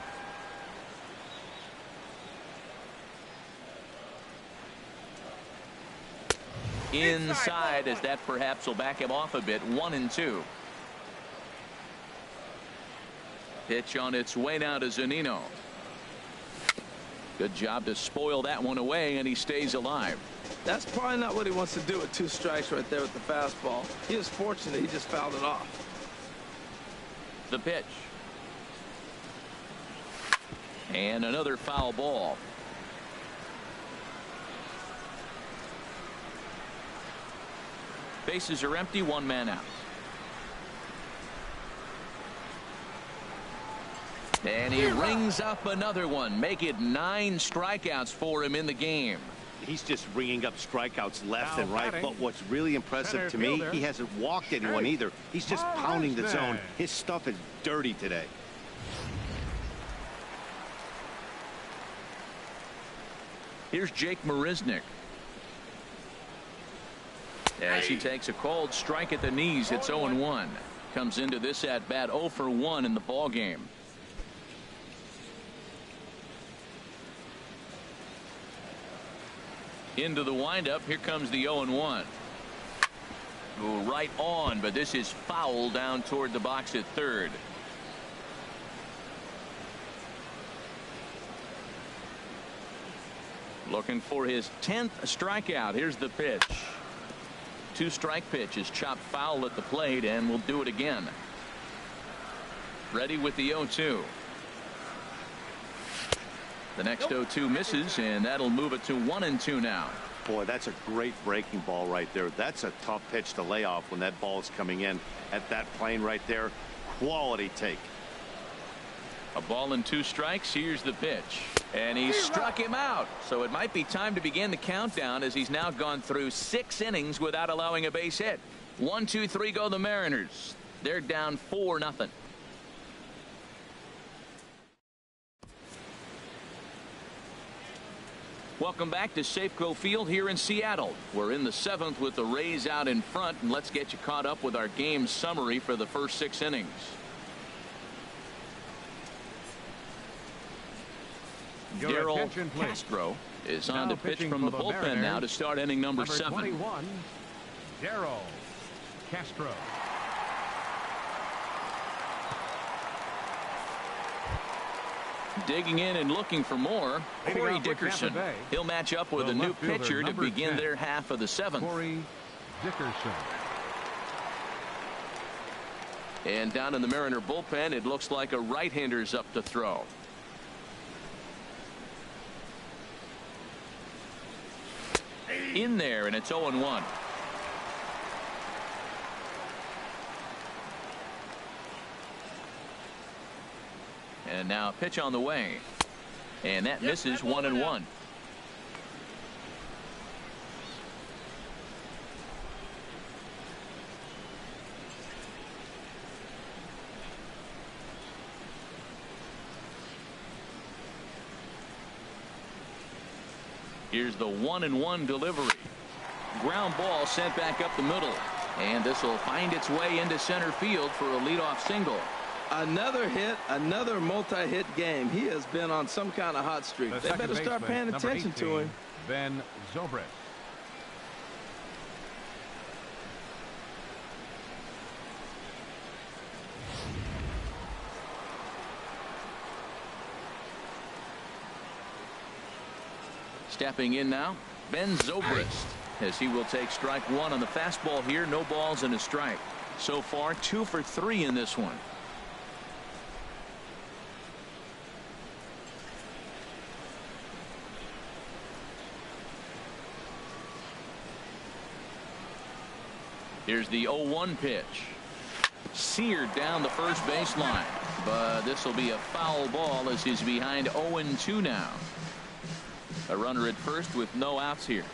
Inside, as that perhaps will back him off a bit. 1-2. Pitch on its way now to Zunino. Good job to spoil that one away, and he stays alive. That's probably not what he wants to do with 2 strikes right there with the fastball. He was fortunate he just fouled it off. The pitch. And another foul ball. Bases are empty, 1 man out. And he rings up another one. Make it 9 strikeouts for him in the game. He's just ringing up strikeouts left and right. But what's really impressive to me, he hasn't walked anyone either. He's just pounding the zone. His stuff is dirty today. Here's Jake Marisnick. As he takes a called strike at the knees, it's 0-1. Comes into this at bat 0 for 1 in the ball game. Into the windup. Here comes the 0-1. Go right on, but this is foul down toward the box at third. Looking for his 10th strikeout. Here's the pitch. 2-strike pitch is chopped foul at the plate, and we'll do it again. Ready with the 0-2. The next 0-2 misses, and that'll move it to 1-2 now. Boy, that's a great breaking ball right there. That's a tough pitch to lay off when that ball is coming in at that plane right there. Quality take. A ball and 2 strikes. Here's the pitch, and he struck him out. So it might be time to begin the countdown, as he's now gone through 6 innings without allowing a base hit. 1, 2, 3 go the Mariners. They're down 4-0. Welcome back to Safeco Field here in Seattle. We're in the 7th with the Rays out in front, and let's get you caught up with our game summary for the first 6 innings. Darryl Castro is on to pitch from the bullpen now to start inning number 7. 21, Darryl Castro. Digging in and looking for more, Corey Dickerson. He'll match up with a new pitcher to begin their half of the 7th. Corey Dickerson. And down in the Mariner bullpen, it looks like a right-hander's up to throw. In there, and it's 0-1. And now a pitch on the way, and that misses. 1-1. Here's the 1-1 delivery. Ground ball sent back up the middle, and this will find its way into center field for a leadoff single. Another hit, another multi-hit game. He has been on some kind of hot streak. They better start paying attention to him. Ben Zobrist. Stepping in now, Ben Zobrist, as he will take strike 1 on the fastball here. No balls and a strike. So far 2 for 3 in this one. Here's the 0-1 pitch. Seared down the first baseline, but this will be a foul ball as he's behind 0-2 now. A runner at first with no outs here.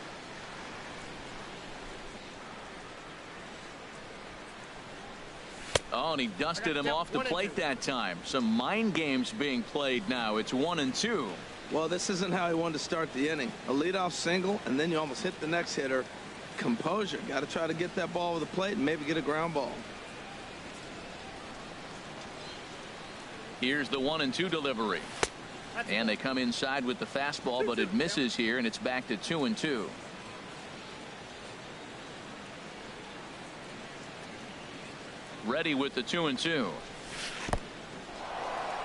Oh, and he dusted him off the plate that time. Some mind games being played now. It's 1-2. Well, this isn't how he wanted to start the inning. A leadoff single, and then you almost hit the next hitter. Composure. Got to try to get that ball over the plate and maybe get a ground ball. Here's the 1-2 delivery. And they come inside with the fastball, but it misses here, and it's back to 2-2. Ready with the 2-2.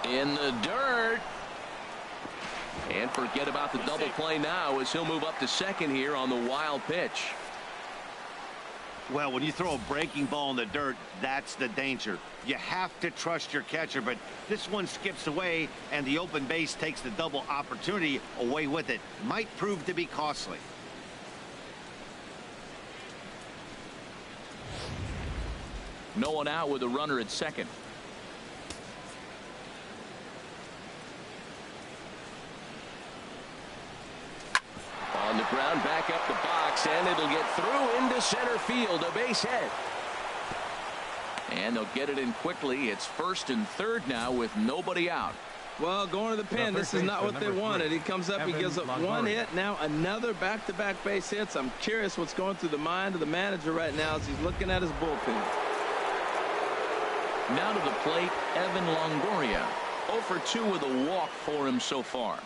In the dirt. And forget about the double play now as he'll move up to second here on the wild pitch. Well, when you throw a breaking ball in the dirt, that's the danger. You have to trust your catcher, but this one skips away, and the open base takes the double opportunity away with it. Might prove to be costly. No one out with a runner at second. On the ground, back up the box, and it'll get through into center field, a base hit. And they'll get it in quickly. It's first and third now with nobody out. Well, going to the pin, this is not what they wanted. He comes up, he gives up one hit, now another back-to-back base hits. I'm curious what's going through the mind of the manager right now as he's looking at his bullpen. Now to the plate, Evan Longoria. 0 for 2 with a walk for him so far.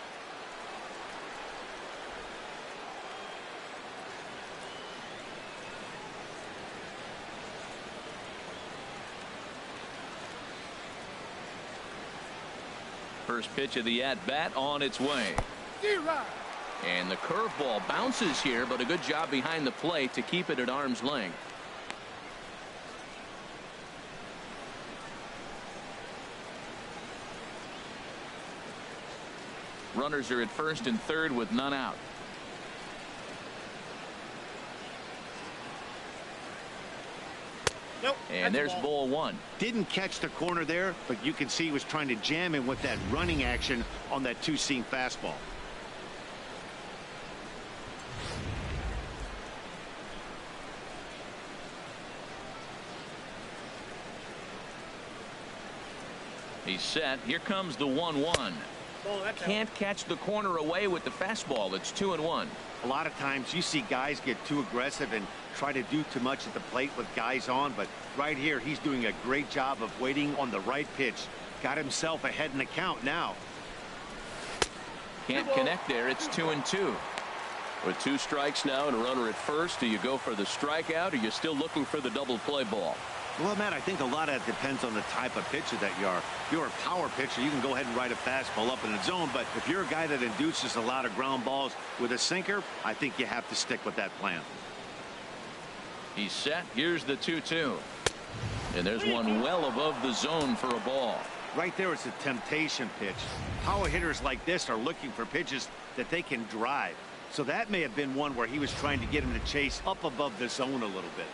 First pitch of the at-bat on its way. And the curveball bounces here, but a good job behind the plate to keep it at arm's length. Runners are at first and third with none out. Nope, and there's ball one. Didn't catch the corner there, but you can see he was trying to jam him with that running action on that two-seam fastball. He's set. Here comes the 1-1. Can't catch the corner away with the fastball. It's 2-1. A lot of times you see guys get too aggressive and try to do too much at the plate with guys on, but right here he's doing a great job of waiting on the right pitch. Got himself ahead in the count now. Can't connect there. It's 2-2. With 2 strikes now and a runner at first, do you go for the strikeout or are you still looking for the double play ball? Well, Matt, I think a lot of that depends on the type of pitcher that you are. If you're a power pitcher, you can go ahead and ride a fastball up in the zone, but if you're a guy that induces a lot of ground balls with a sinker, I think you have to stick with that plan. He's set. Here's the 2-2. And there's one well above the zone for a ball. Right there, it's a temptation pitch. Power hitters like this are looking for pitches that they can drive. So that may have been one where he was trying to get him to chase up above the zone a little bit.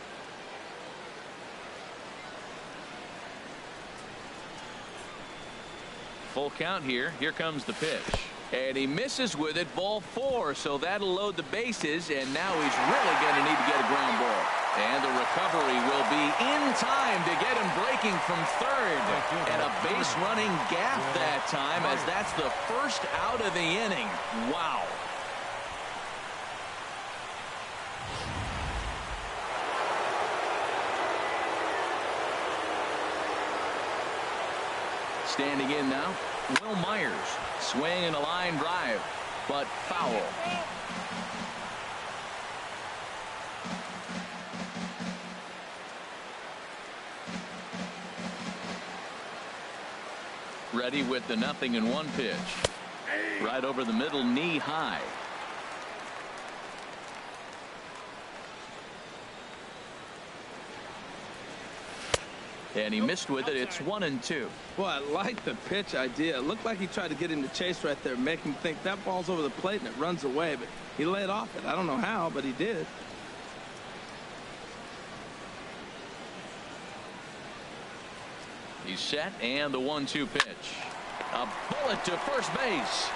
Full count here. Here comes the pitch. And he misses with it. Ball 4. So that'll load the bases. And now he's really going to need to get a ground ball. And the recovery will be in time to get him breaking from third. And a base running gap that time, as that's the first out of the inning. Wow. Standing in now, Will Myers. Swing and a line drive, but foul. Ready with the 0-1 pitch. Right over the middle, knee high. And he missed with it. It's 1-2. Boy, I like the pitch idea. It looked like he tried to get him to chase right there, make him think that ball's over the plate and it runs away, but he laid off it. I don't know how, but he did. He's set, and the 1-2 pitch. A bullet to first base.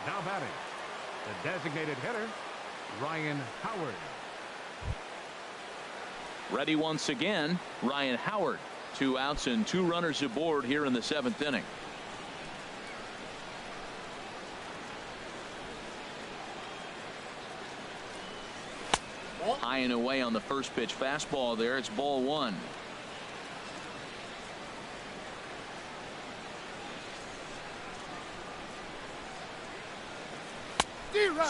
Now batting, the designated hitter, Ryan Howard. Ready once again, Ryan Howard. 2 outs and 2 runners aboard here in the 7th inning. High and away on the first pitch fastball there. It's ball 1.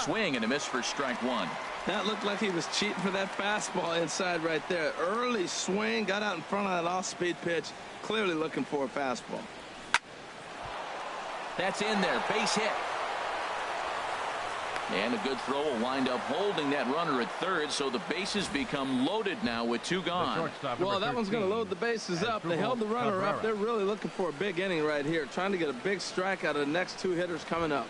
Swing and a miss for strike 1. That looked like he was cheating for that fastball inside right there. Early swing, got out in front of that off-speed pitch, clearly looking for a fastball. That's in there, base hit. And a good throw will wind up holding that runner at third, so the bases become loaded now with 2 gone. Well, that one's going to load the bases up. They held the runner up. They're really looking for a big inning right here, trying to get a big strike out of the next 2 hitters coming up.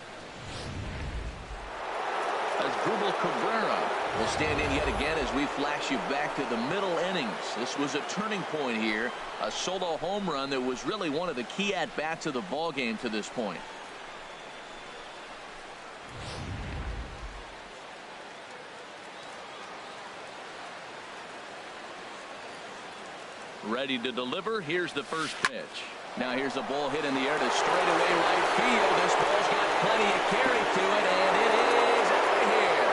Asdrubal Cabrera will stand in yet again as we flash you back to the middle innings. This was a turning point here, a solo home run that was really one of the key at-bats of the ball game to this point. Ready to deliver. Here's the first pitch. Now here's a ball hit in the air to straightaway right field. This ball's got plenty of carry to it, and it is out of here.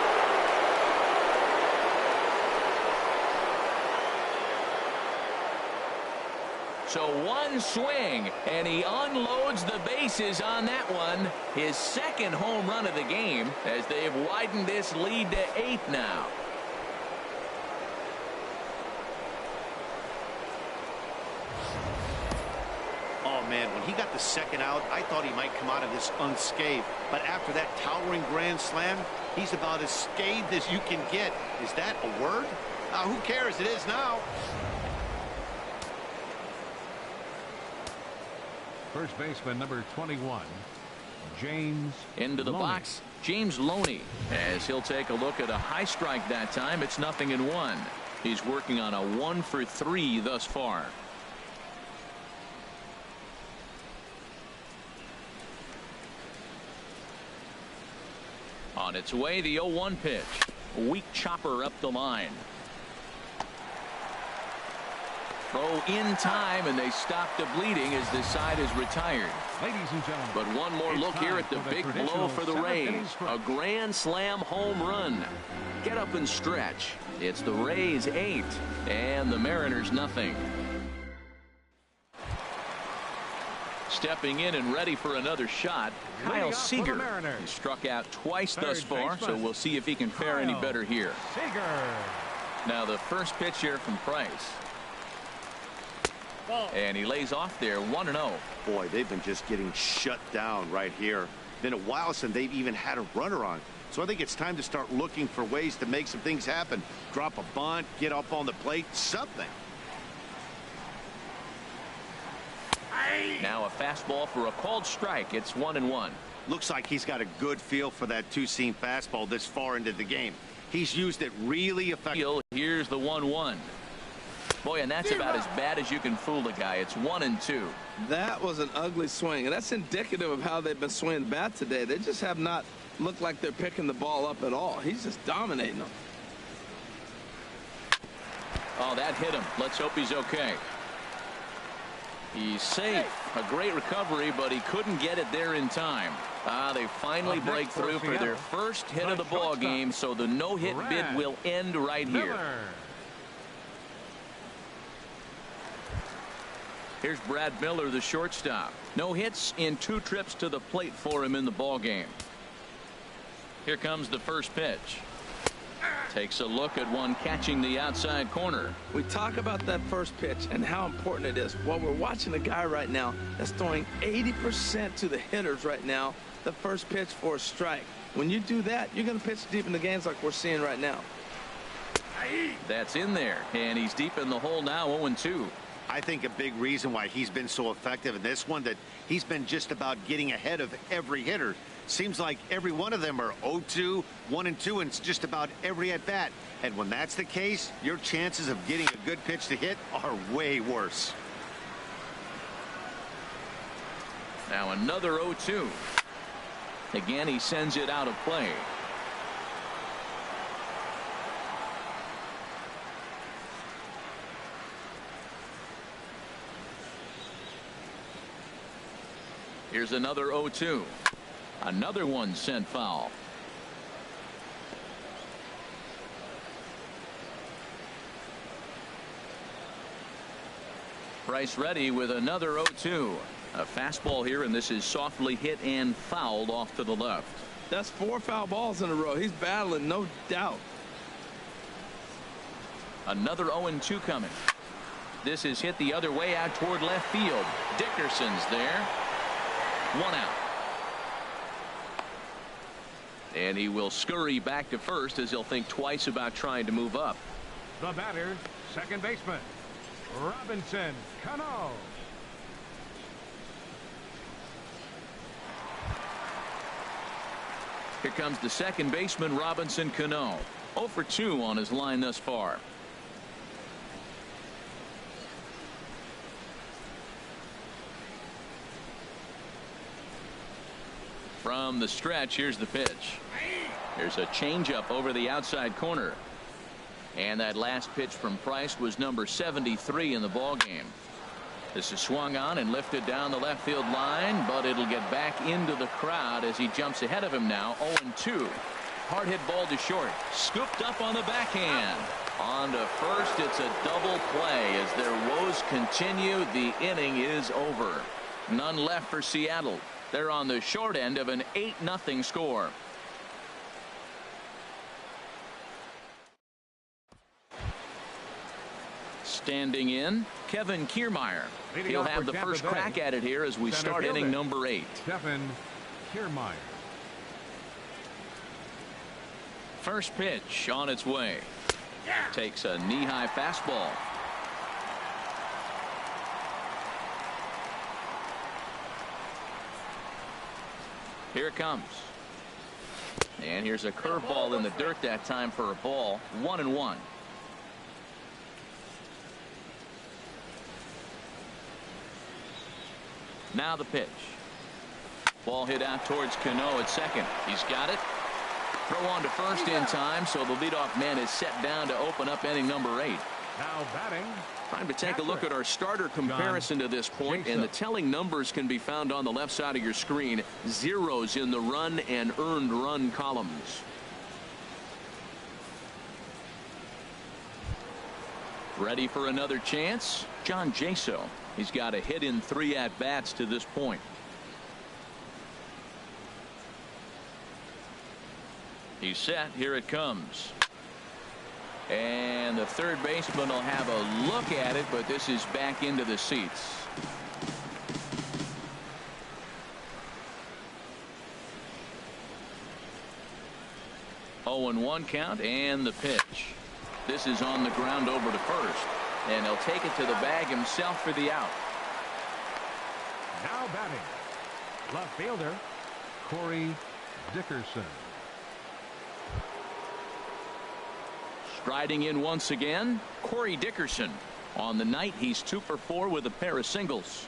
So 1 swing, and he unloads the bases on that one. His 2nd home run of the game as they've widened this lead to 8 now. Oh, man, when he got the 2nd out, I thought he might come out of this unscathed. But after that towering grand slam, he's about as scathed as you can get. Is that a word? Who cares? It is now. First baseman number 21, James into the Loney. box, James Loney, as he'll take a look at a high strike that time. It's 0-1. He's working on a 1 for 3 thus far. On its way, the 0-1 pitch. A weak chopper up the line. Throw in time, and they stop the bleeding as this side is retired. Ladies and gentlemen, But one more look here at the big blow for the Rays. A grand slam home run. Get up and stretch. It's the Rays 8 and the Mariners nothing. Stepping in and ready for another shot, Kyle Seager. He struck out twice thus far, so we'll see if he can fare any better here. Now the first pitch here from Price. And he lays off there 1-0. Boy, they've been just getting shut down right here. Been a while since they've even had a runner on. So I think it's time to start looking for ways to make some things happen. Drop a bunt, get up on the plate, something. Now a fastball for a called strike. It's 1-1. Looks like he's got a good feel for that 2-seam fastball this far into the game. He's used it really effectively. Here's the 1-1. Boy, and that's about as bad as you can fool a guy. It's 1-2. That was an ugly swing, and that's indicative of how they've been swinging the bat today. They just have not looked like they're picking the ball up at all. He's just dominating them. Oh, that hit him. Let's hope he's okay. He's safe. A great recovery, but he couldn't get it there in time. They finally break through for their first hit of the ball game, so the no-hit bid will end right here. Here's Brad Miller, the shortstop. No hits in 2 trips to the plate for him in the ball game. Here comes the first pitch. Takes a look at one catching the outside corner. We talk about that first pitch and how important it is. Well, we're watching a guy right now that's throwing 80% to the hitters right now. The first pitch for a strike. When you do that, you're going to pitch deep in the games like we're seeing right now. That's in there, and he's deep in the hole now, 0-2. I think a big reason why he's been so effective in this one, that he's been just about getting ahead of every hitter. Seems like every one of them are 0-2, 1-2, and it's just about every at bat. And when that's the case, your chances of getting a good pitch to hit are way worse. Now another 0-2. Again, he sends it out of play. Here's another 0-2. Another one sent foul. Price ready with another 0-2. A fastball here, and this is softly hit and fouled off to the left. That's 4 foul balls in a row. He's battling, no doubt. Another 0-2 coming. This is hit the other way out toward left field. Dickerson's there. 1 out. And he will scurry back to first as he'll think twice about trying to move up. The batter, second baseman, Robinson Cano. Here comes the second baseman, Robinson Cano. 0 for 2 on his line thus far. From the stretch, here's the pitch. There's a changeup over the outside corner. And that last pitch from Price was number 73 in the ballgame. This is swung on and lifted down the left field line, but it'll get back into the crowd as he jumps ahead of him now. 0-2. Hard hit ball to short. Scooped up on the backhand. On to first. It's a double play as their woes continue. The inning is over. None left for Seattle. They're on the short end of an 8-0 score. Standing in, Kevin Kiermaier. He'll have the first crack at it here as we start inning number 8. Kevin Kiermaier. First pitch on its way. Takes a knee-high fastball. Here it comes. And here's a curveball in the dirt that time for a ball. 1-1. Now the pitch. Ball hit out towards Cano at second. He's got it. Throw on to first in time, so the leadoff man is set down to open up inning number 8. Now batting. Time to take a look at our starter comparison to this point, and the telling numbers can be found on the left side of your screen. Zeros in the run and earned run columns. Ready for another chance? John Jaso. He's got a hit in 3 at-bats to this point. He's set. Here it comes. And the third baseman will have a look at it, but this is back into the seats. Oh, 0-1 count, and the pitch. This is on the ground over to first, and he'll take it to the bag himself for the out. Now batting, left fielder Corey Dickerson. Striding in once again, Corey Dickerson. On the night, he's 2 for 4 with a pair of singles.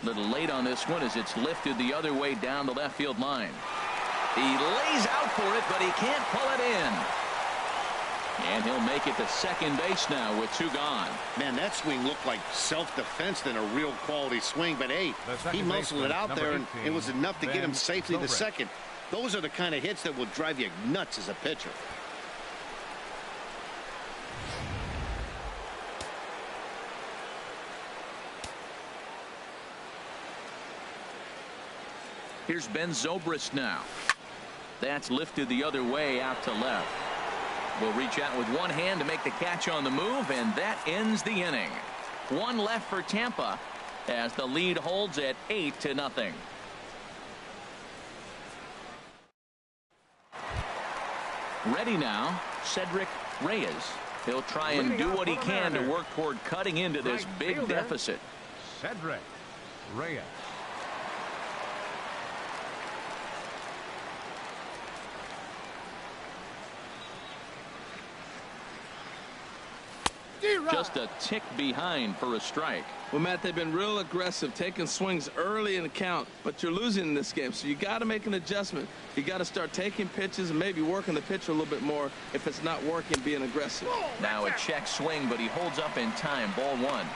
Little late on this one as it's lifted the other way down the left field line. He lays out for it, but he can't pull it in. And he'll make it to second base now with 2 gone. Man, that swing looked like self-defense than a real quality swing. But, hey, he muscled it out there, and it was enough to get him safely to second. Those are the kind of hits that will drive you nuts as a pitcher. Here's Ben Zobrist now. That's lifted the other way out to left. Will reach out with one hand to make the catch on the move, and that ends the inning. 1 left for Tampa as the lead holds at 8-0. Ready now, Cedric Reyes. He'll try and do what he can to work toward cutting into this big deficit. Cedric Reyes. Just a tick behind for a strike. Well, Matt, they've been real aggressive, taking swings early in the count, but you're losing in this game, so you got to make an adjustment. You got to start taking pitches and maybe working the pitcher a little bit more if it's not working, being aggressive. Now a check swing, but he holds up in time. Ball one.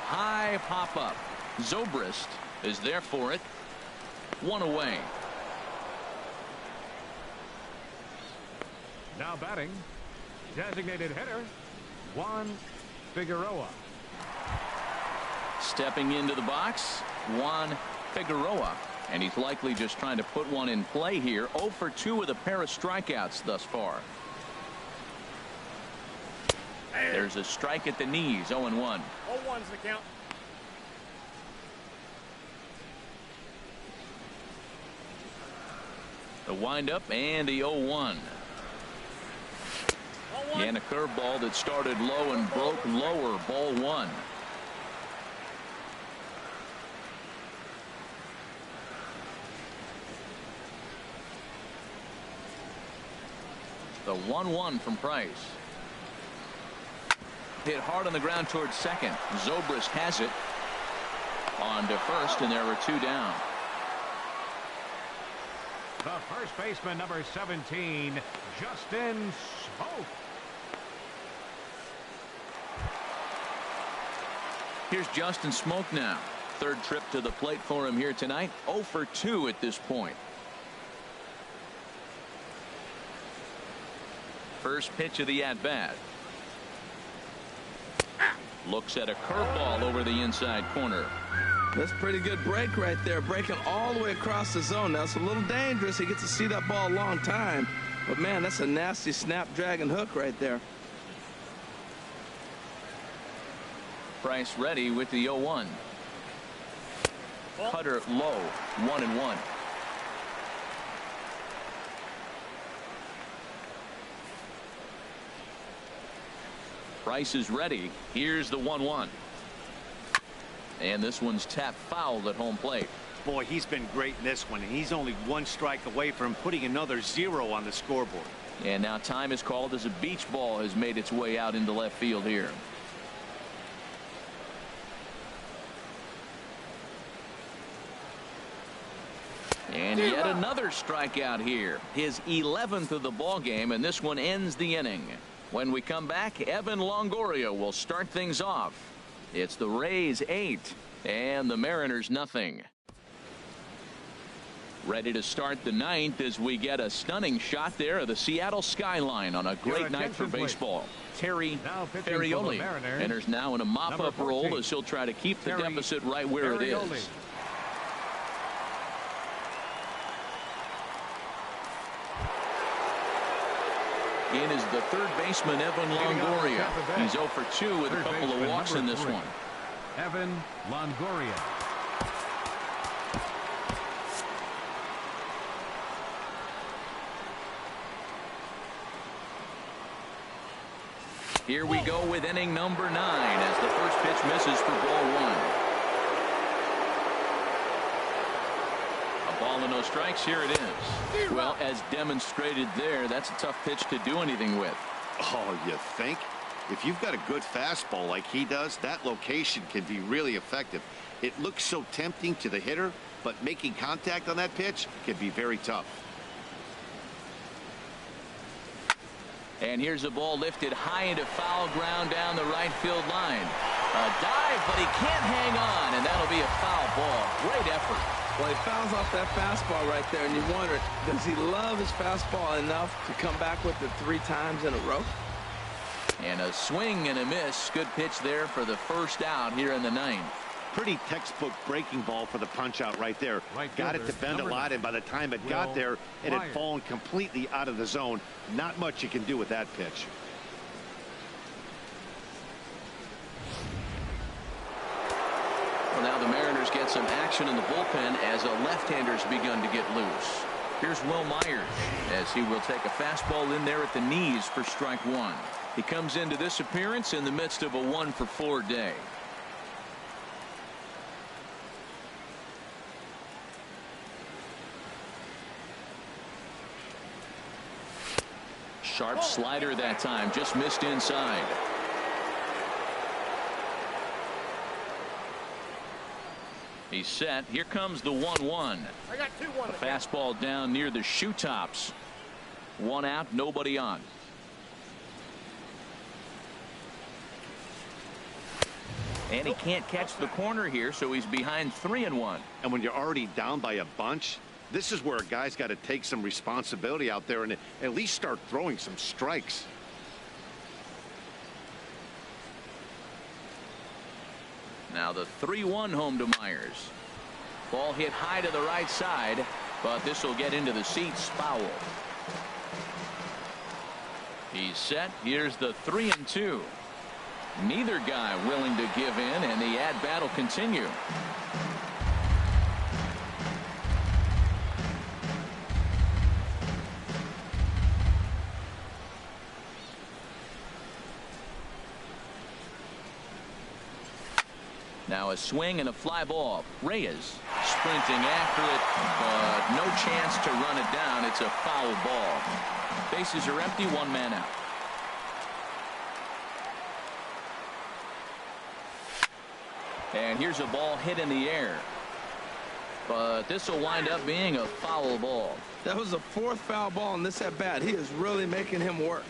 High pop up. Zobrist is there for it. One away. Now batting, designated hitter, Juan Figueroa. Stepping into the box, Juan Figueroa. And he's likely just trying to put one in play here. 0 for 2 with a pair of strikeouts thus far. There's a strike at the knees. 0-1. 0-1's the count. The windup and the 0-1. And a curveball that started low and broke lower. Ball one. The 1-1 from Price. Hit hard on the ground towards second. Zobrist has it. On to first, and there were 2 down. The first baseman, number 17, Justin Smoke. Here's Justin Smoke now. Third trip to the plate for him here tonight. 0 for 2 at this point. First pitch of the at-bat. Looks at a curveball over the inside corner. That's a pretty good break right there, breaking all the way across the zone. Now, it's a little dangerous. He gets to see that ball a long time. But, man, that's a nasty snap-dragon hook right there. Price ready with the 0-1. Cutter low. 1-1. Price is ready. Here's the 1-1. And this one's tapped foul at home plate. Boy, he's been great in this one, and he's only 1 strike away from putting another 0 on the scoreboard. And now time is called as a beach ball has made its way out into left field here. And yet another strikeout here. His 11th of the ball game, and this one ends the inning. When we come back, Evan Longoria will start things off. It's the Rays 8 and the Mariners nothing. Ready to start the 9th as we get a stunning shot there of the Seattle skyline on a great night for baseball. Terry Ferrioli enters now in a mop-up role as he'll try to keep the deficit right where it is. In is the third baseman, Evan Longoria. He's 0 for 2 with a couple of walks in this one. Evan Longoria. Here we go with inning number 9 as the first pitch misses for ball 1. A ball and no strikes. Here it is. Well, as demonstrated there, that's a tough pitch to do anything with. Oh, you think? If you've got a good fastball like he does, that location can be really effective. It looks so tempting to the hitter, but making contact on that pitch can be very tough. And here's a ball lifted high into foul ground down the right field line. A dive, but he can't hang on, and that'll be a foul ball. Great effort. Well, he fouls off that fastball right there, and you wonder, does he love his fastball enough to come back with it 3 times in a row? And a swing and a miss. Good pitch there for the first out here in the 9th. Pretty textbook breaking ball for the punch out right there. Got it to bend a lot, and by the time it got there, it had fallen completely out of the zone. Not much you can do with that pitch. Well, now the Mariners get some action in the bullpen as a left-hander's begun to get loose. Here's Will Myers as he will take a fastball in there at the knees for strike one. He comes into this appearance in the midst of a 1-for-4 day. Sharp slider that time, just missed inside. He's set. Here comes the 1-1. A fastball down near the shoe tops. One out, nobody on. And he can't catch the corner here, so he's behind 3-1. And when you're already down by a bunch, this is where a guy's got to take some responsibility out there and at least start throwing some strikes. Now the 3-1 home to Myers. Ball hit high to the right side, but this will get into the seats, foul. He's set. Here's the 3-2. Neither guy willing to give in, and the at-bat will continue. Now a swing and a fly ball. Reyes sprinting after it, but no chance to run it down. It's a foul ball. Bases are empty, one man out. And here's a ball hit in the air, but this will wind up being a foul ball. That was the fourth foul ball in this at bat. He is really making him work.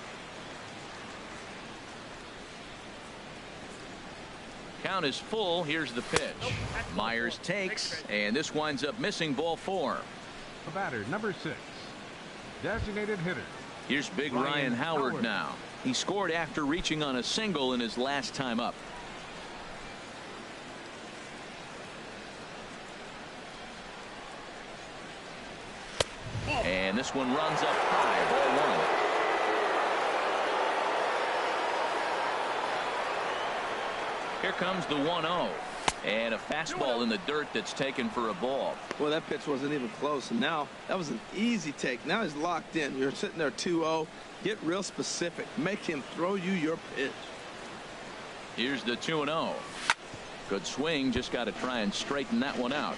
Count is full. Here's the pitch. Myers takes, and this winds up missing, ball 4. The batter, number 6, designated hitter. Here's big Ryan Howard now. He scored after reaching on a single in his last time up. And this one runs up high, ball 1. Here comes the 1-0, and a fastball in the dirt that's taken for a ball. Well, that pitch wasn't even close, and now that was an easy take. Now he's locked in. You're sitting there 2-0. Get real specific. Make him throw you your pitch. Here's the 2-0. Good swing. Just got to try and straighten that one out.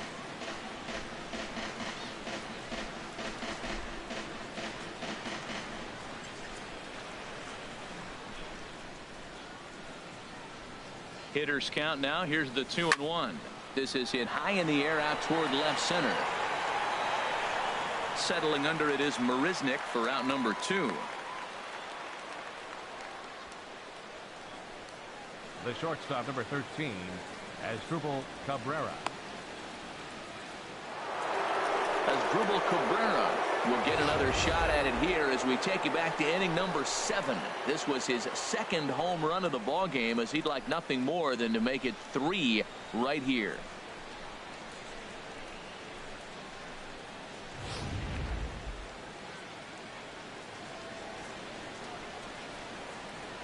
Hitters count now. Here's the 2-1. This is hit high in the air out toward left center. Settling under it is Marisnick for out number 2. The shortstop, number 13, Asdrubal Cabrera. Asdrubal Cabrera will get another shot at it here as we take you back to inning number 7. This was his second home run of the ball game, as he'd like nothing more than to make it 3 right here.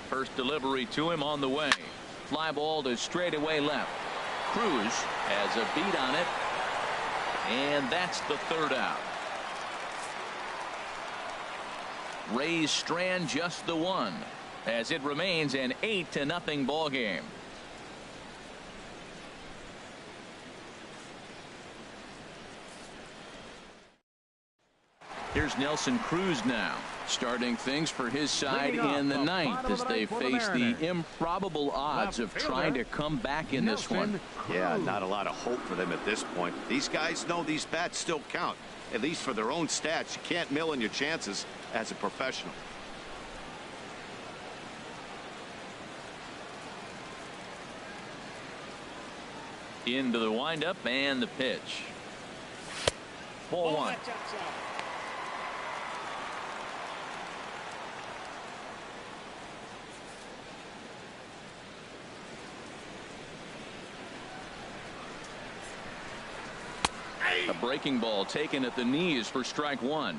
First delivery to him on the way. Fly ball to straightaway left. Cruz has a beat on it, and that's the 3rd out. Rays strand just the 1 as it remains an 8-0 ball game. Here's Nelson Cruz now, starting things for his side in the 9th as they face the improbable odds of trying to come back in this one. Yeah, not a lot of hope for them at this point. These guys know these bats still count, at least for their own stats. You can't mill in your chances as a professional. Into the windup and the pitch. Ball 1. A breaking ball taken at the knees for strike 1.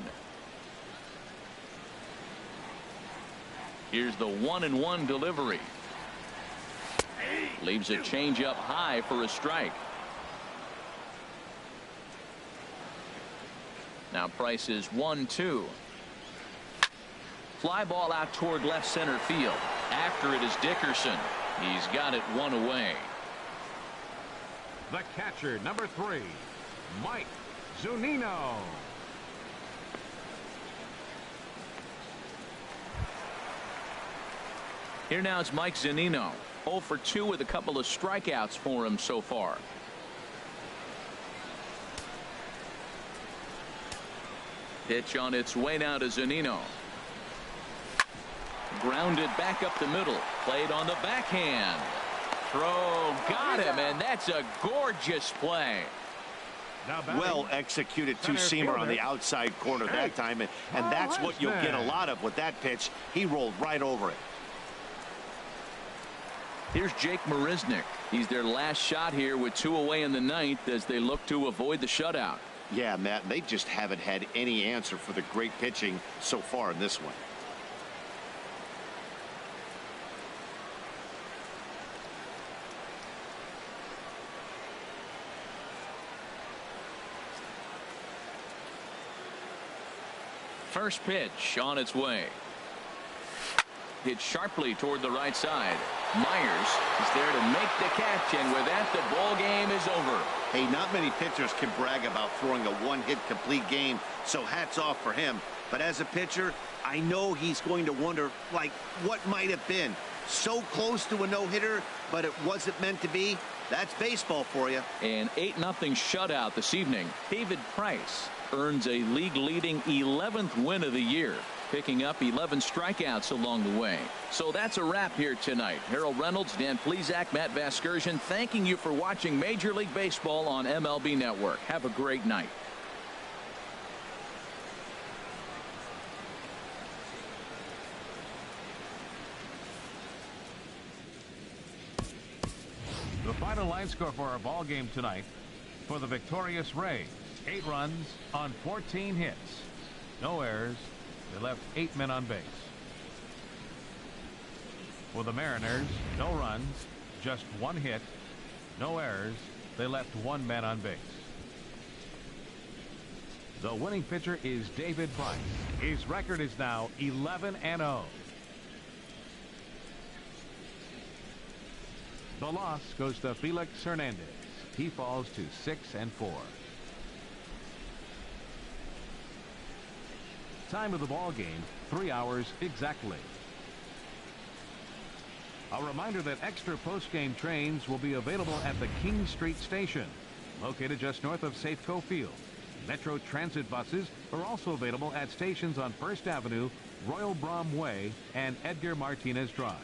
Here's the 1-1 delivery. Leaves a changeup high for a strike. Now Price is 1-2. Fly ball out toward left center field. After it is Dickerson. He's got it one away. The catcher, number 3, Mike Zunino. Here now is Mike Zunino. 0 for 2 with a couple of strikeouts for him so far. Pitch on its way now to Zunino. Grounded back up the middle. Played on the backhand. Throw got him, and that's a gorgeous play. Well executed two-seamer on the outside corner that time, and that's what you'll get a lot of with that pitch. He rolled right over it. Here's Jake Marisnick. He's their last shot here with 2 away in the 9th as they look to avoid the shutout. Yeah, Matt, they just haven't had any answer for the great pitching so far in this one. First pitch on its way. Hit sharply toward the right side. Myers is there to make the catch, and with that, the ball game is over. Hey, not many pitchers can brag about throwing a one-hit complete game, so hats off for him. But as a pitcher, I know he's going to wonder, like, what might have been. So close to a no-hitter, but it wasn't meant to be. That's baseball for you. An 8-0 shutout this evening. David Price earns a league-leading 11th win of the year, picking up 11 strikeouts along the way. So that's a wrap here tonight. Harold Reynolds, Dan Plesac, Matt Vasgersian, thanking you for watching Major League Baseball on MLB Network. Have a great night. The final line score for our ball game tonight: for the victorious Rays, 8 runs on 14 hits. No errors. They left 8 men on base. For the Mariners, no runs, just 1 hit. No errors. They left 1 man on base. The winning pitcher is David Price. His record is now 11-0. The loss goes to Felix Hernandez. He falls to 6-4. Time of the ball game, 3 hours exactly. A reminder that extra post-game trains will be available at the King Street Station, located just north of Safeco Field. Metro Transit buses are also available at stations on First Avenue, Royal Brom Way, and Edgar Martinez Drive.